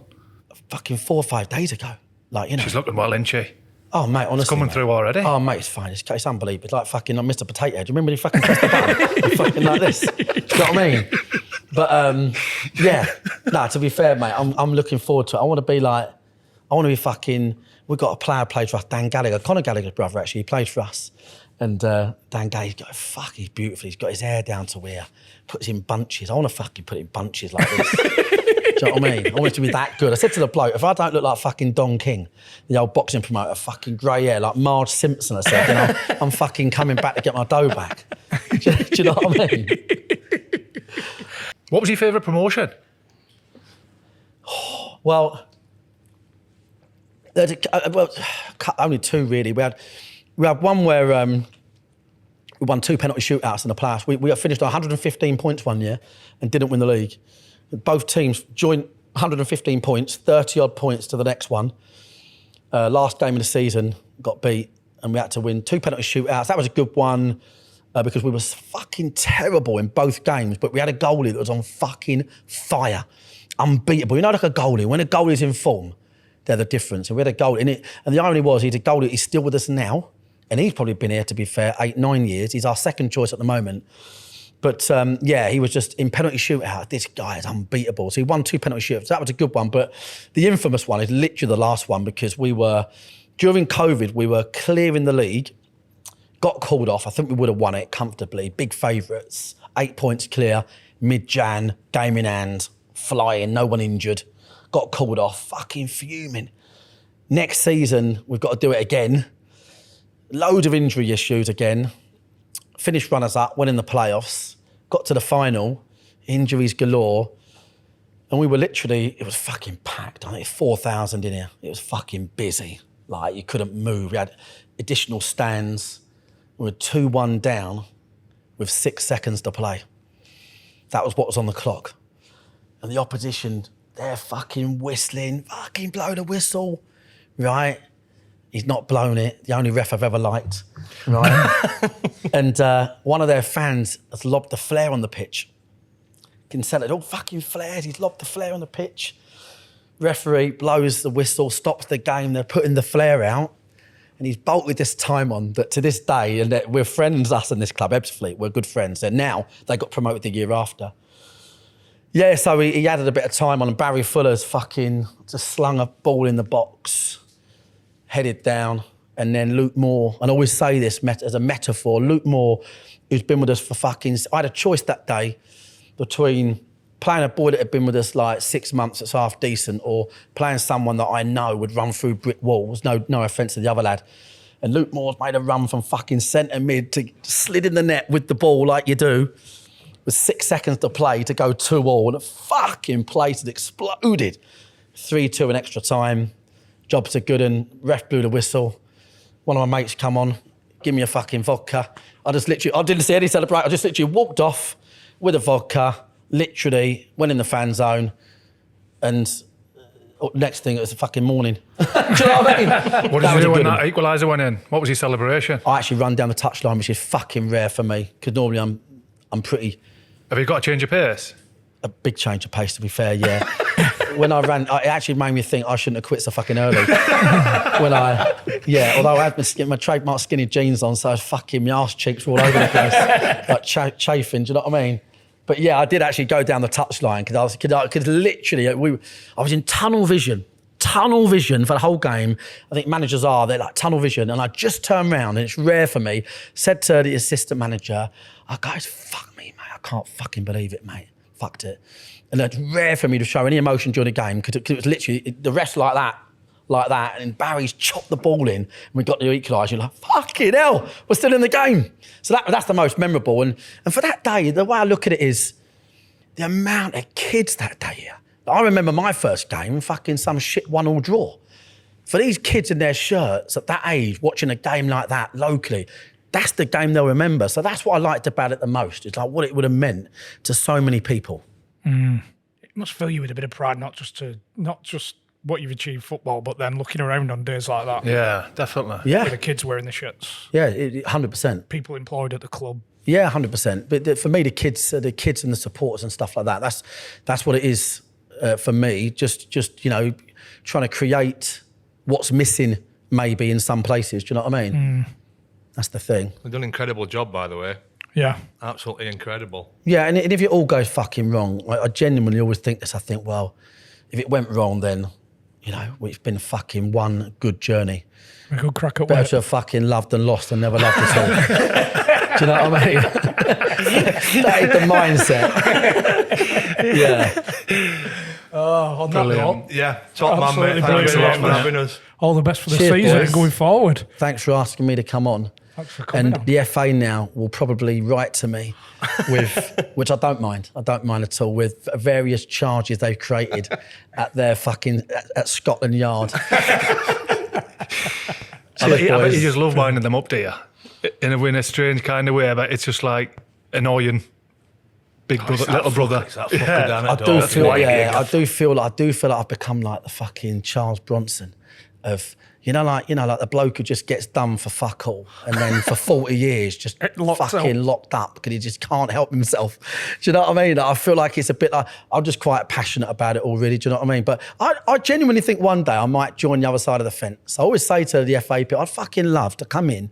Fucking 4 or 5 days ago. Like, you know. She's looking well, isn't she? Oh, mate, honestly. It's coming mate. through already. Oh, mate, it's fine. It's unbelievable. It's like fucking like Mr. Potato Head. Do you remember when he fucking pressed the button? He's fucking like this. Do you know what I mean? But, yeah. No, to be fair, mate, I'm looking forward to it. I want to be fucking... We've got a player played for us, Dan Gallagher. Conor Gallagher's brother, actually. He played for us. And Dan Gallagher, he's beautiful. He's got his hair down to here. Puts in bunches. I want to fucking put it in bunches like this. Do you know what I mean? I want it to be that good. I said to the bloke, if I don't look like fucking Don King, the old boxing promoter, fucking grey hair, like Marge Simpson, I said, then I'm fucking coming back to get my dough back. Do you know what I mean? What was your favourite promotion? Well, only 2 really. We had one where we won 2 penalty shootouts in the playoffs. We finished on 115 points one year and didn't win the league. Both teams joint 115 points, 30 odd points to the next one. Last game of the season, got beat and we had to win 2 penalty shootouts. That was a good one because we were fucking terrible in both games, but we had a goalie that was on fucking fire. Unbeatable. You know, like a goalie, when a goalie's in form, they're the difference. And we had a goalie in it. And the irony was, he's a goalie, he's still with us now. And he's probably been here, to be fair, 8-9 years. He's our second choice at the moment. But yeah, he was just in penalty shootout. This guy is unbeatable. So he won 2 penalty shootouts. That was a good one. But the infamous one is literally the last one because during COVID, we were clearing the league, got called off. I think we would have won it comfortably. Big favourites, 8 points clear, mid-Jan, game in hand, flying, no one injured. Got called off, fucking fuming. Next season, we've got to do it again. load of injury issues again. Finished runners-up, went in the playoffs, got to the final, injuries galore. And we were literally, it was fucking packed. I think 4,000 in here. It was fucking busy. Like, you couldn't move. We had additional stands. We were 2-1 down with 6 seconds to play. That was what was on the clock. And the opposition, they're fucking whistling, fucking blow the whistle, right? He's not blown it, the only ref I've ever liked, right? And one of their fans has lobbed the flare on the pitch. You can sell it, all fucking flares, he's lobbed the flare on the pitch. Referee blows the whistle, stops the game, they're putting the flare out, and he's bolted this time on that to this day, and we're friends, us in this club, Ebbsfleet, we're good friends. And now they got promoted the year after. Yeah, so he added a bit of time on, and Barry Fuller's fucking just slung a ball in the box, headed down, and then Luke Moore, and I always say this as a metaphor, Luke Moore, who's been with us for fucking, I had a choice that day between playing a boy that had been with us like 6 months that's half decent, or playing someone that I know would run through brick walls, no offence to the other lad. And Luke Moore's made a run from fucking centre mid to slid in the net with the ball like you do, with 6 seconds to play to go 2-2, and the fucking place had exploded. 3-2 in extra time. Jobs are good, and ref blew the whistle. One of my mates come on, give me a fucking vodka. I didn't see any celebration. I just literally walked off with a vodka, literally went in the fan zone, and next thing it was a fucking morning. Do you know what I mean? What did you do when that equaliser went in? What was your celebration? I actually run down the touchline, which is fucking rare for me, because normally I'm pretty... Have you got to change your pace? A big change of pace, to be fair, yeah. When I ran, it actually made me think I shouldn't have quit so fucking early. Although I had my trademark skinny jeans on, so fucking my arse cheeks were all over the place, like chafing, do you know what I mean? But yeah, I did actually go down the touchline, because literally, I was in tunnel vision for the whole game. I think managers they're like tunnel vision, and I just turned around, and it's rare for me, said to the assistant manager, "Oh, guys, fuck me, mate, I can't fucking believe it, mate. Fucked it." And it's rare for me to show any emotion during the game, because it was literally the rest like that, and Barry's chopped the ball in, and we got the equaliser. You're like, fucking hell, we're still in the game. So that's the most memorable. And for that day, the way I look at it is the amount of kids that day here. I remember my first game, fucking some shit 1-1 draw. For these kids in their shirts at that age, watching a game like that locally, that's the game they'll remember. So that's what I liked about it the most. It's like what it would have meant to so many people. It must fill you with a bit of pride, not just what you've achieved football, but then looking around on days like that. Yeah, definitely. Yeah. With the kids wearing the shirts. Yeah, 100%. People employed at the club. Yeah, 100%. But for me, the kids and the supporters and stuff like that, that's what it is for me. Just trying to create what's missing maybe in some places. Do you know what I mean? That's the thing. They've done an incredible job, by the way. Yeah. Absolutely incredible. Yeah, and if it all goes fucking wrong, I genuinely always think this. I think, well, if it went wrong, then, it's been fucking one good journey. A good crack at Better work. to have fucking loved and lost than never loved at all. Do you know what I mean? That is the mindset. Yeah. Oh, on that note, Yeah, top man, mate. Absolutely Thank you very much brilliant. for having us. all the best for the Cheers, season boys. and going forward. Thanks for asking me to come on. Thanks for coming And on. the FA now will probably write to me with, which I don't mind. I don't mind at all, with various charges they've created at their at Scotland Yard. I bet you just love winding them up, do you? In a strange kind of way, but it's just like annoying big brother, little brother. It's that fucking I anecdote. do That's feel, why you yeah, get I do feel like I've become like the fucking Charles Bronson of, like the bloke who just gets done for fuck all, and then for 40 years just locked up because he just can't help himself. Do you know what I mean? I feel like it's a bit like, I'm just quite passionate about it already. Do you know what I mean? But I genuinely think one day I might join the other side of the fence. I always say to the FA people, I'd fucking love to come in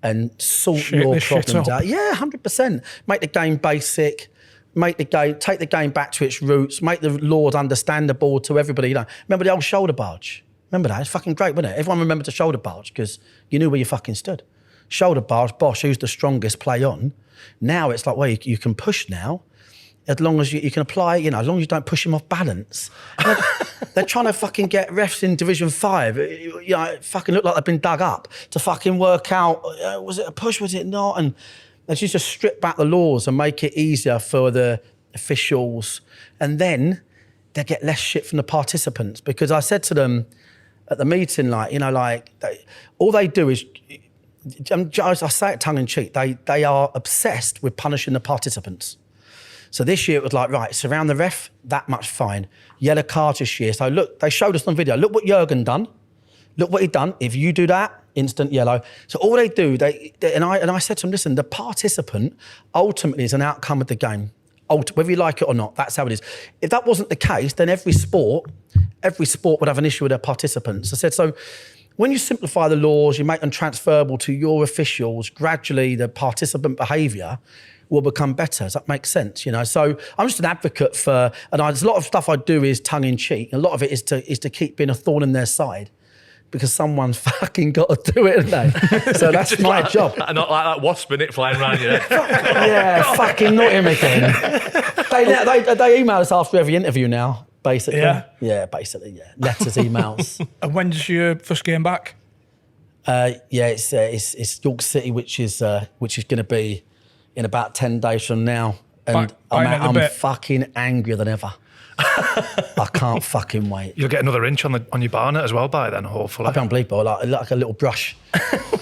and sort Shake your this shit problems up. out. Yeah, 100%. Make the game basic. Take the game back to its roots. Make the laws understandable to everybody. Remember the old shoulder barge? Remember that? It's fucking great, wasn't it? Everyone remembered the shoulder barge because you knew where you fucking stood. Shoulder barge, Bosch, who's the strongest, play on. Now it's like, well, you can push now. as long as you can apply, as long as you don't push him off balance. They're trying to fucking get refs in Division 5. It fucking look like they've been dug up to fucking work out, was it a push, was it not? And they should just strip back the laws and make it easier for the officials. And then they get less shit from the participants. Because I said to them at the meeting, all they do is, I say it tongue in cheek, they are obsessed with punishing the participants. So this year it was like, right, surround the ref, that much fine. Yellow card this year. So look, they showed us on video, look what Jurgen done. Look what he done. If you do that, instant yellow. So all they do, and I said to them, listen, the participant ultimately is an outcome of the game. Whether you like it or not, that's how it is. If that wasn't the case, then every sport would have an issue with their participants. I said, so when you simplify the laws, you make them transferable to your officials, gradually the participant behaviour will become better. Does that make sense? So I'm just an advocate for, and there's a lot of stuff I do is tongue in cheek. A lot of it is to keep being a thorn in their side, because someone's fucking got to do it, haven't they? So that's my job. And not like that wasp in it flying around your head. Yeah, fucking not him again. They email us after every interview now, basically. Yeah, basically, yeah. Letters, emails. And when's your first game back? It's York City, which is going to be in about 10 days from now. And I'm fucking angrier than ever. I can't fucking wait. You'll get another inch on your barnet as well by then, hopefully. I can't believe it. Like a little brush.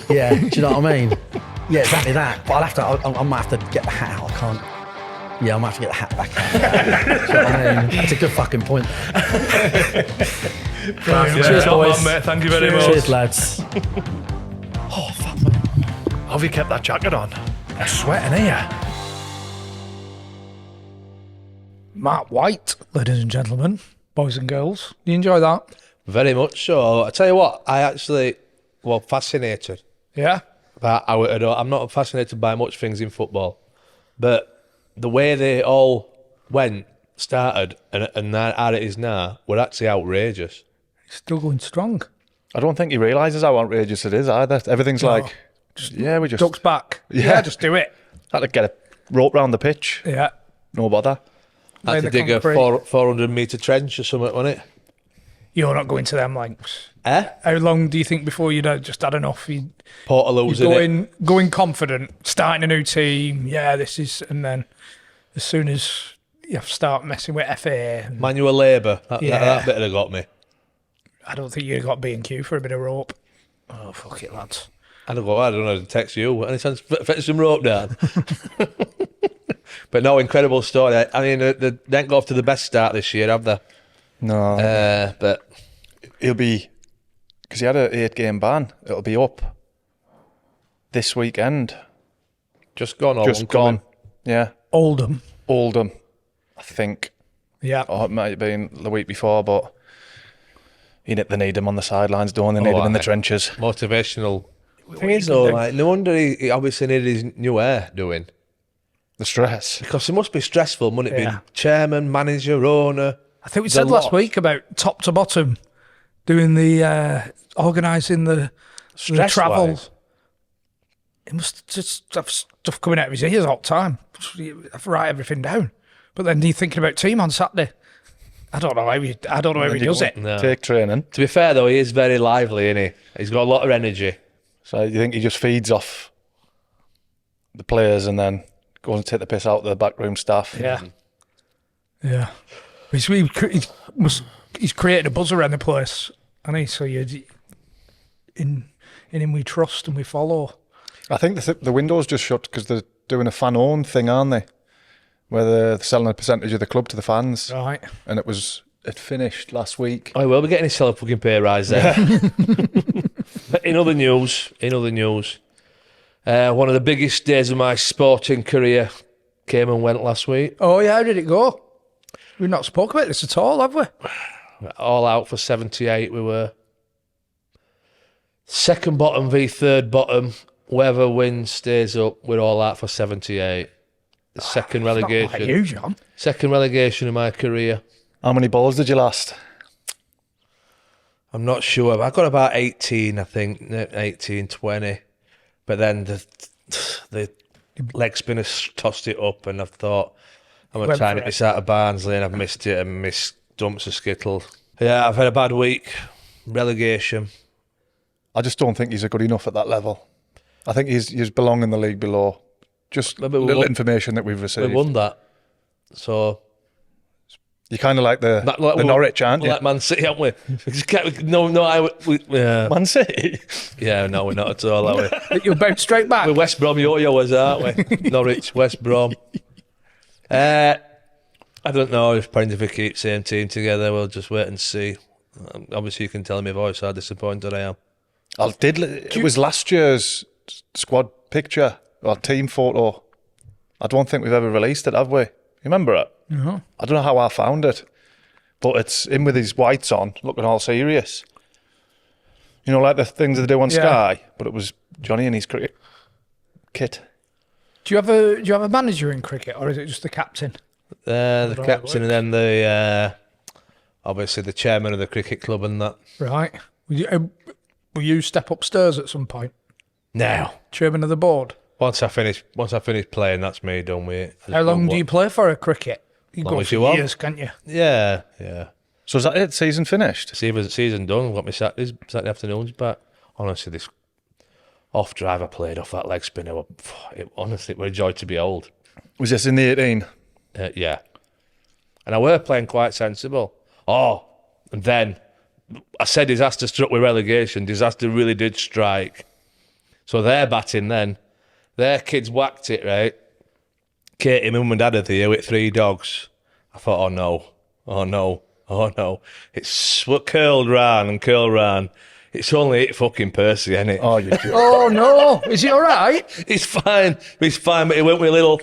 Yeah, do you know what I mean? Yeah, exactly that. But I might have to get the hat out. I can't. Yeah, I might have to get the hat back out. Do you know what I mean? It's a good fucking point. Cheers, boys. Mate. Thank you very much. Cheers, lads. Oh, fuck, man. How have you kept that jacket on? I'm sweating here. Matt White, ladies and gentlemen, boys and girls. Do you enjoy that? Very much so. I tell you what, I actually, fascinated. Yeah? I'm not fascinated by much things in football, but the way they all started, and how it is now, were actually outrageous. Still going strong. I don't think he realises how outrageous it is either. Everything's we just ducks back. Yeah, just do it. Had to get a rope round the pitch. Yeah. No bother. Had to dig a 400-metre trench or something, wasn't it? You're not going to them lengths. Eh? How long do you think before you'd just had enough? Portaloos in it. Going confident, starting a new team. Yeah, and then as soon as you have to start messing with FA. Manual labour. That bit would have got me. I don't think you'd got B&Q for a bit of rope. Oh, fuck it, lads. I don't know, text you. Any chance fetch some rope down? But no, incredible story. I mean, they didn't go off to the best start this year, have they? No. But he'll be, because he had an 8-game ban, it'll be up this weekend. just gone. Just gone. Yeah. Oldham, I think. Yeah. Or it might have been the week before, but they need him on the sidelines, don't they? They need him in the trenches. Motivational. Thing is, though, no wonder he obviously needed his new hair doing. The stress. Because it must be stressful, mustn't it? Being chairman, manager, owner. I think we said last week about top to bottom doing the organising the travel. Wise. He must just have stuff coming out of his ears all the time. Have to write everything down. But then you're thinking about team on Saturday. I don't know how he does it. No. Take training. To be fair, though, he is very lively, isn't he? He's got a lot of energy. So you think he just feeds off the players and then goes and take the piss out of the backroom staff? Yeah. Yeah. He's created a buzz around the place, hasn't he? So in him we trust and we follow. I think the window's just shut because they're doing a fan-owned thing, aren't they? Where they're selling a percentage of the club to the fans. Right. And it finished last week. Oh, he will be getting himself a fucking pay rise there. But in other news, one of the biggest days of my sporting career came and went last week. Oh yeah, how did it go? We've not spoke about this at all, have we? All out for 78 we were. Second bottom v third bottom. Whoever wins stays up. We're all out for 78. The second relegation. Not like you, John. Second relegation of my career. How many balls did you last? I'm not sure. I got about 18, I think. 18, 20. But then the leg spinner tossed it up and I thought, I'm a Went tiny for it. piece out of Barnsley and I've missed it and missed dumps of Skittle. Yeah, I've had a bad week. Relegation. I just don't think he's a good enough at that level. I think he's belong in the league below. Just Maybe we little won- information that we've We received. won that. So, You're kind of like the like Norwich, aren't you? Like Man City, aren't we? We just can't- no, yeah. Man City. Yeah, no, we're not at all, are we? You'll bounce straight back. We're West Brom yo-yoers, aren't we? Norwich, West Brom. I don't know if if we keep same team together. We'll just wait and see. Obviously, you can tell in my voice how disappointed I am. It was last year's squad picture or team photo. I don't think we've ever released it, have we? You remember it? No. I don't know how I found it, but it's him with his whites on, looking all serious. You know, like the things they do on Yeah. Sky, but it was Johnny in his cricket kit. Do you have a manager in cricket, or is it just the captain? The Right, captain and then the obviously the chairman of the cricket club and that. Right. Will you step upstairs at some point? Now, Chairman of the board. once I finish playing, that's me done with it. I just How long want do you play for a cricket? You Long go as for you want. years, can't you? Yeah. So is that it? Season finished? Season done. Got me Saturday afternoons back. Honestly, this off drive I played off that leg spinner. Honestly, it was a joy to behold. Was this in the 18? Yeah. And I were playing quite sensible. Oh, and then I said disaster struck with relegation. Disaster really did strike. So they're batting then. Their kids whacked it, right? Katie, my mum and dad are there with 3 dogs. I thought, oh no. It's curled round. It's only 8 fucking Percy, ain't it? Oh, you joke. Oh no! Is he all right? It's fine, but it went with a little...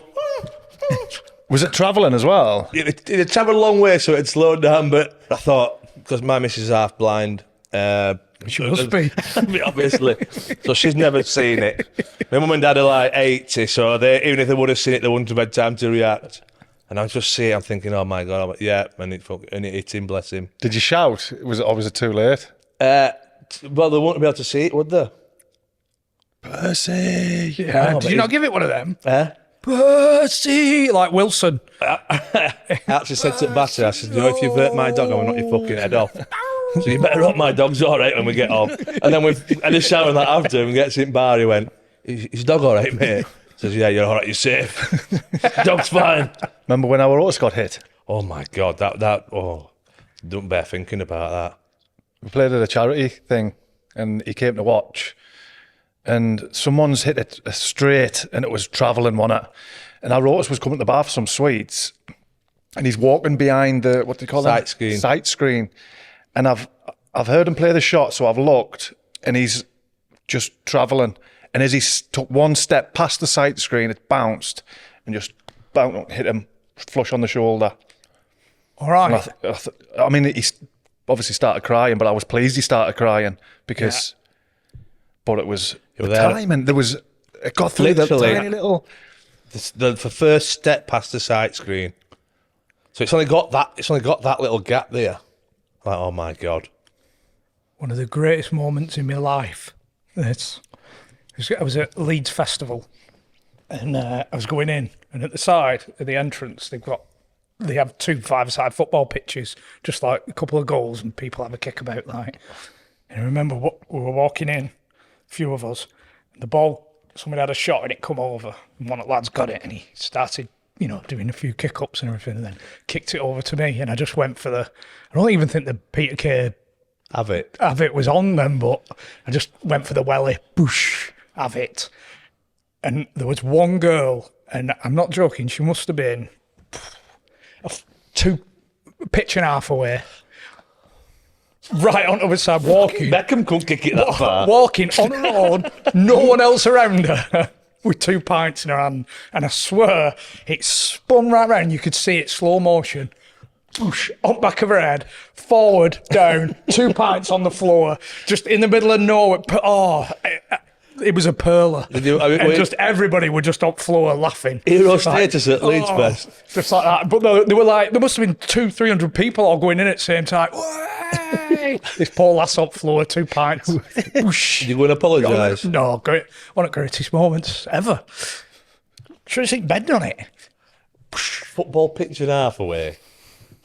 Was it travelling as well? It travelled a long way, so it slowed down, but I thought, because my missus is half blind, She must be. obviously, so she's never seen it. My mum and dad are like 80, so even if they would have seen it, they wouldn't have had time to react. And I just see it, I'm thinking, oh my God, yeah, and it hit him, bless him. Did you shout? Was it too late? Well, they wouldn't be able to see it, would they? Percy. Yeah. Did you not give it one of them? Eh? Percy, like Wilson. I actually said to the batter, I said, if you've hurt my dog, I'm going to knock your fucking head off. So you better hope my dog's all right when we get home. And then I just shouted that after him, gets in bar, he went, is dog all right, mate? Says, yeah, you're all right, you're safe. Dog's fine. Remember when our Otis got hit? Oh my God, don't bear thinking about that. We played at a charity thing and he came to watch and someone's hit it straight and it was travelling, wasn't it? And our Otis was coming to the bar for some sweets and he's walking behind the, what do you call Sight it? screen. Sight screen. And I've heard him play the shot, so I've looked and he's just travelling. And as he took one step past the sight screen, it bounced and just hit him flush on the shoulder. All right. I mean, he obviously started crying, but I was pleased he started crying because. But it was the timing. It got through the Literally. tiny little. The first step past the sight screen. So it's only got that little gap there. Like, oh my God. One of the greatest moments in my life. I was at Leeds Festival and I was going in, and at the side of the entrance they have 2 5-a-side football pitches, just like a couple of goals and people have a kick about like. And I remember we were walking in, a few of us, and the ball, somebody had a shot and it come over and one of the lads got it and he started doing a few kick-ups and everything and then kicked it over to me and I just went for I don't even think the Peter Kay Have it. was on them, but I just went for the welly, boosh, have it. And there was one girl, and I'm not joking, she must have been 2 pitch and a half away, right on the other side, walking. Beckham couldn't kick it that far. Walking on her own, no one else around her, with 2 pints in her hand. And I swear, it spun right round. You could see it slow motion. Whoosh, on back of her head, forward, down, 2 pints on the floor, just in the middle of nowhere. It was a perler. And just everybody were just up floor laughing. Hero status at Leeds Fest. Just like that. But they were like, there must have been 200-300 people all going in at the same time. Way! This poor lass up floor, 2 pints. Whoosh. Did you go and apologise? No, great. One of the greatest moments ever. Should have seen bed on it. football pitch and a half away.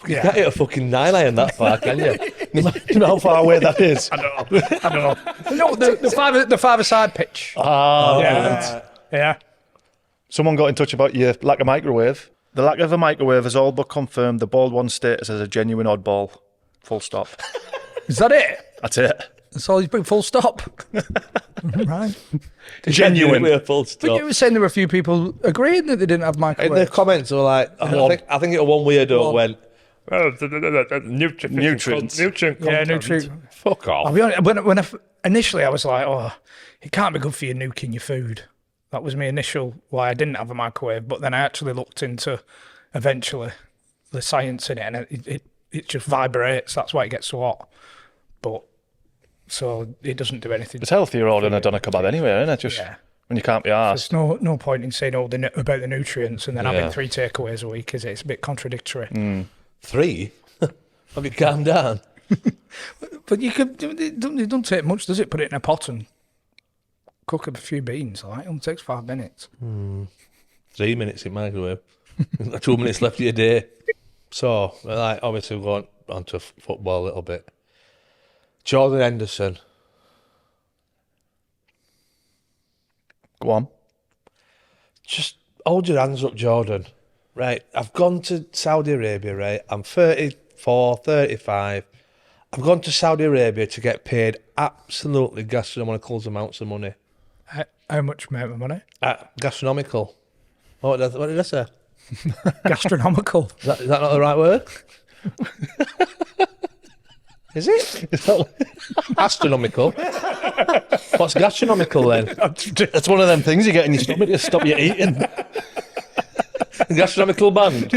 You Yeah. can't hit a fucking 9-iron that far, can you? Do you know how far away that is? I know. No, the five-a-side pitch. Yeah. Someone got in touch about your lack of microwave. The lack of a microwave has all but confirmed the bald one's status as a genuine oddball. Full stop. Is that it? That's it. That's all he's put full stop. Right. Genuine. With a full But stop. you were saying there were a few people agreeing that they didn't have In microwaves. the comments, they were like, I think it was one weirdo went, Nutrients. Yeah, nutrient. fuck I'll off. be honest, initially I was like, oh, it can't be good for you nuking your food. That was my initial why I didn't have a microwave. But then I actually looked into eventually the science in it, and it just vibrates. That's why it gets so hot. But so it doesn't do anything. It's healthier ordering a doner kebab anyway, isn't it? Just Yeah. when you can't be arsed. There's no point in saying about the nutrients and then Yeah. having 3 takeaways a week, is it? It's a bit contradictory. 3? Have you calmed down? But you could. It don't take much, does it? Put it in a pot and cook a few beans. Like, it only takes 5 minutes. 3 minutes in microwave. 2 minutes left of your day. So, like, obviously, we're going on to football a little bit. Jordan Henderson. Go on. Just hold your hands up, Jordan. Right, I've gone to Saudi Arabia, right? I'm 34, 35. I've gone to Saudi Arabia to get paid absolutely gastronomical amounts of money. How much amount of money? Gastronomical. What did I say? Gastronomical. Is that not the right word? Is it? Astronomical. What's gastronomical then? It's one of them things you get in your stomach to stop you eating. Gastronomical band.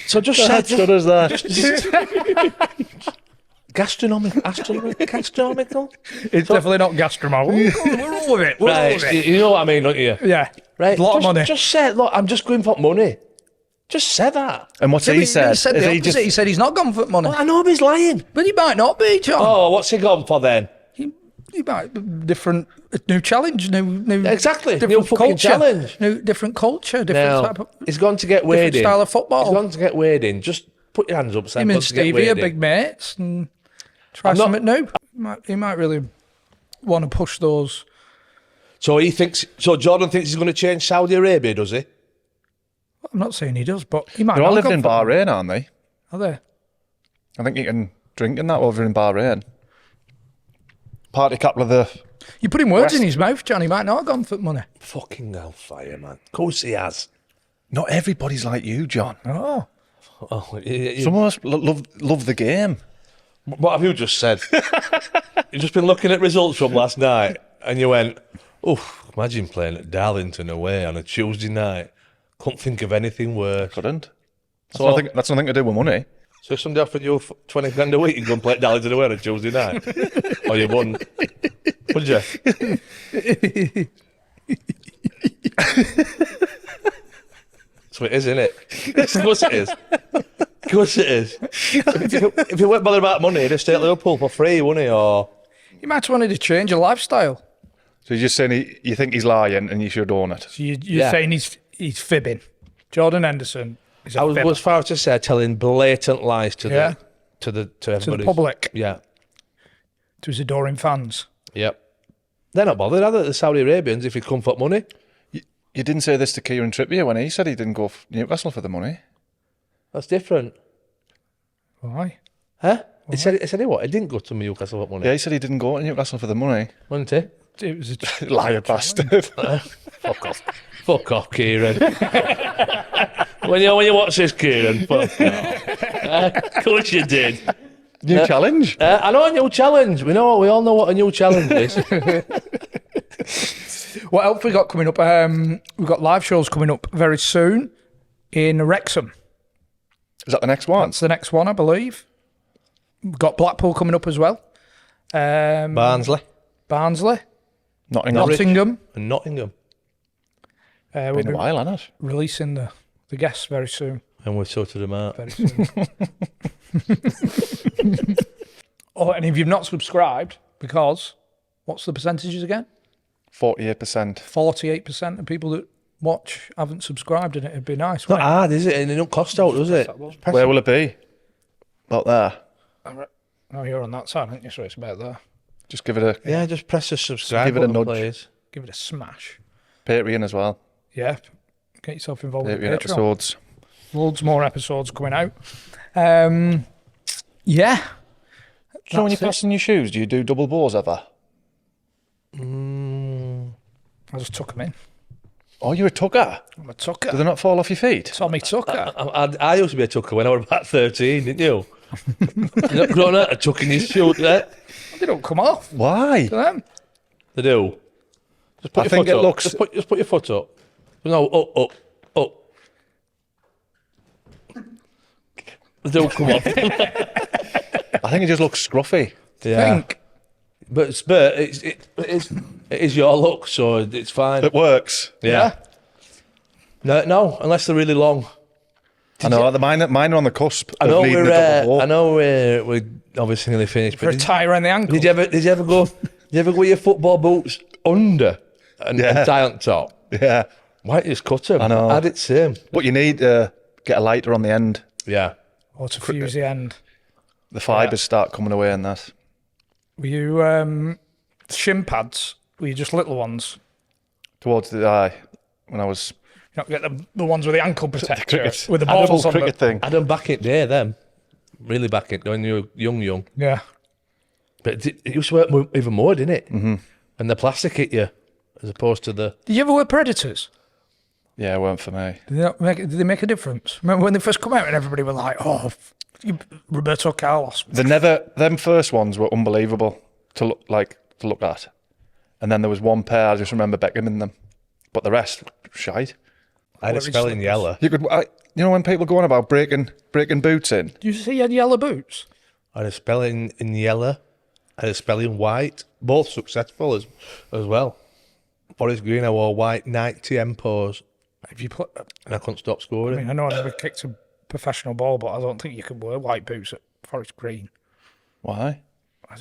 So just said, That's good as that. gastronomical. It's definitely not gastronomical. We're all with it. We're all Right, with it. you know what I mean, don't you? Yeah. Right, A lot of just, money. Just say, look, I'm just going for money. Just say that. And what's Yeah, he but said? He said Is the he opposite. just He said he's not gone for money. Well, I know he's lying. But he might not be, John. Oh, what's he gone for then? He might different, new challenge, new Exactly, different new fucking culture, challenge. new different culture, different Now, type of he's gone to get weighed in. style of football. He's gone to get weighed in. Just put your hands up. Say, him I'm and going to get Stevie weighed are in. big mates and try I'm not- something new. He might really want to push those. So Jordan thinks he's going to change Saudi Arabia, does he? I'm not saying he does, but he might. They're all not living in go for- Bahrain, aren't they? Are they? I think you can drink in that over in Bahrain. Party couple of the... You're putting words in his mouth, John. He might not have gone for money. Fucking hellfire, man. Of course he has. Not everybody's like you, John. Oh, Oh, Some of us love the game. what have you just said? You've just been looking at results from last night and you went, oh, imagine playing at Darlington away on a Tuesday night. Couldn't think of anything worse. Couldn't. That's nothing to do with money. So if somebody offered you 20 grand a week, you'd go and play at Darlington away on a Tuesday night? Or you wouldn't? Would you? So it is, isn't it? Of course it is. Of course it is. If you weren't bothered about money, you'd just stay at Liverpool for free, wouldn't he? Or he might have wanted to change your lifestyle. So you're just saying you think he's lying and you should own it. So you're Yeah. saying he's fibbing. Jordan Henderson is a I was fibber as far as to say telling blatant lies to Yeah. to to everybody. the public, Yeah. to his adoring fans. Yep. They're not bothered, are they? The Saudi Arabians, if you come for money. You didn't say this to Kieran Trippier when he said he didn't go for Newcastle for the money. That's different. Why? Huh? He said what? He didn't go to Newcastle for money. Yeah, he said he didn't go to Newcastle for the money. Wasn't he? It was a Liar bastard. Fuck off. Fuck off, Kieran. when you watch this, Kieran, fuck off. Of course you did. New challenge. I know a new challenge. We all know what a new challenge is. What else we got coming up? We've got live shows coming up very soon in Wrexham. Is that the next one? That's the next one, I believe. We've got Blackpool coming up as well. Barnsley Barnsley, Nottingham. Nottingham. and Nottingham. We'll Been be a while, hasn't it? releasing the guests very soon. And we've sorted them out. Very soon. Oh, and if you've not subscribed, because what's the percentages again? 48%. 48% of people that watch, haven't subscribed, and it'd be nice. Not wouldn't it? hard, is it? And it don't cost out, does it? Press Where will it be? About there. Oh, you're on that side, aren't you? So it's about there. Just give it a Yeah, just press the subscribe give it a button, nudge. please. Give it a smash. Patreon as well. Yeah. Get yourself involved with Patreon Patreon. episodes. Loads more episodes coming out. Yeah. Do you know when you're That's it. fastening your shoes, do you do double bores ever? I just took them in. Oh, you're a tucker. I'm a tucker. Do they not fall off your feet? Tommy Tucker. I used to be a tucker when I was about 13, didn't you? You're not growing out a tuck in your shoes, there. They don't come off. Why? Them. They do. Just put I your think foot it up. looks- Just put your foot up. No, up. They don't come off. I think it just looks scruffy. Yeah. Think. But it is your look, so it's fine. It works. Yeah. No, unless they're really long. I know. Mine are on the cusp. I know of needing a double bore. we're obviously nearly finished. For a tie around the ankle. Did you ever go with your football boots under and tie on top? Yeah. Why don't you just cut them? I know. I did the same. But you need to get a lighter on the end. Yeah. Or to fuse the end. The fibres start coming away in that. Were you shin pads? Were you just little ones? Towards the eye. When I was You don't get the ones with the ankle protector cricket. with the double balls on cricket them. thing. I done back in the day, them. Really back in when you were young. Yeah. But it used to work even more, didn't it? Mm-hmm. And the plastic hit you, as opposed to the... Did you ever wear Predators? Yeah, it weren't for me. Did they make a difference? Remember when they first come out and everybody were like, "Oh, Roberto Carlos." Them first ones were unbelievable to look at. And then there was one pair, I just remember Beckham in them. But the rest, shite. I had a spell in yellow. You when people go on about breaking boots in, Did you see he had yellow boots? I had a spell in yellow. I had a spell in white. Both successful as well. Forest Green, I wore white Nike Tempos. If you put, And I couldn't stop I scoring. mean, I know I never kicked a professional ball, but I don't think you could wear white boots at Forest Green. why? I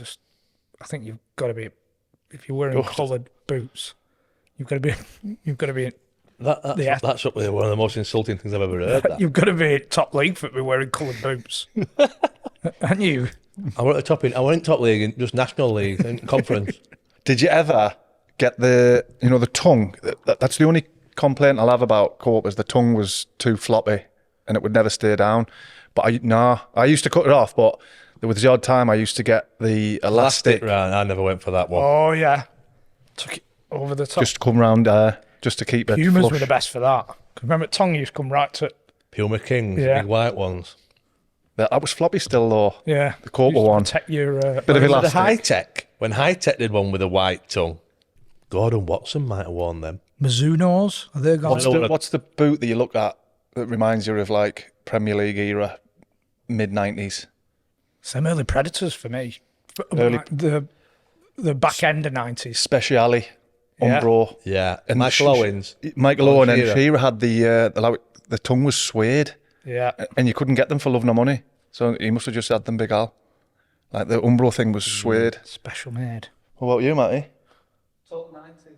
think you've got to be, if you're wearing coloured boots, you've got to be That's up there, one of the most insulting things I've ever heard. That. you've got to be top league for be wearing coloured boots. And you? I went top league, in just national league and conference. Did you ever get the tongue? That's the only complaint I'll have about co-op is the tongue was too floppy and it would never stay down. But I used to cut it off, but there was the odd time I used to get the elastic Right, I never went for that one. Oh yeah, took it over the top. just to come round just to keep it Pumas flush. were the best for that. 'Cause remember, tongue used to come right to Puma Kings, Yeah. big white ones. That was floppy still though. yeah The Corporal used to one. protect your Bit of Was it the elastic. High Tech? When High Tech did one with a white tongue, Gordon Watson might have worn them. Mizunos. Are they gone? What's the boot that you look at that reminds you of like Premier League era, mid-90s? Some early Predators for me. Early- Like the back end of 90s. Speciale, Yeah. Umbro. Yeah, And Michael Owens. Michael Oh, Owen and Shearer. Shearer had the tongue was suede Yeah. and you couldn't get them for love nor money. So he must have just had them Big Al. Like the Umbro thing was suede. Special made. What about you, Matty? Total 90s.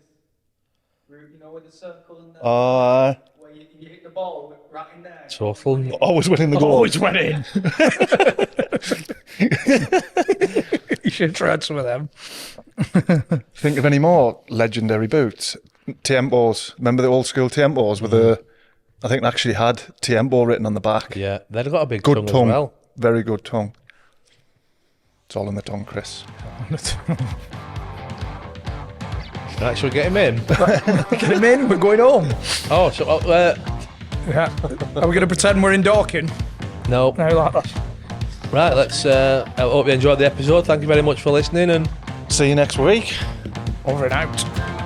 You know, with the circle and the, where you hit the ball right in there. Total. Always winning the goal. Always went in. You should have tried some of them. Think of any more legendary boots? Tiempos. Remember the old school Tiempos with the... I think they actually had Tiempo written on the back. Yeah, they've got a big Good tongue as well. Very good tongue. It's all in the tongue, Chris. Right, should we get him in? Get him in. We're going home. Oh, so Yeah. Are we going to pretend we're in Dorking? no. No, like that. Right, let's. I hope you enjoyed the episode. Thank you very much for listening, and See you next week. Over and out.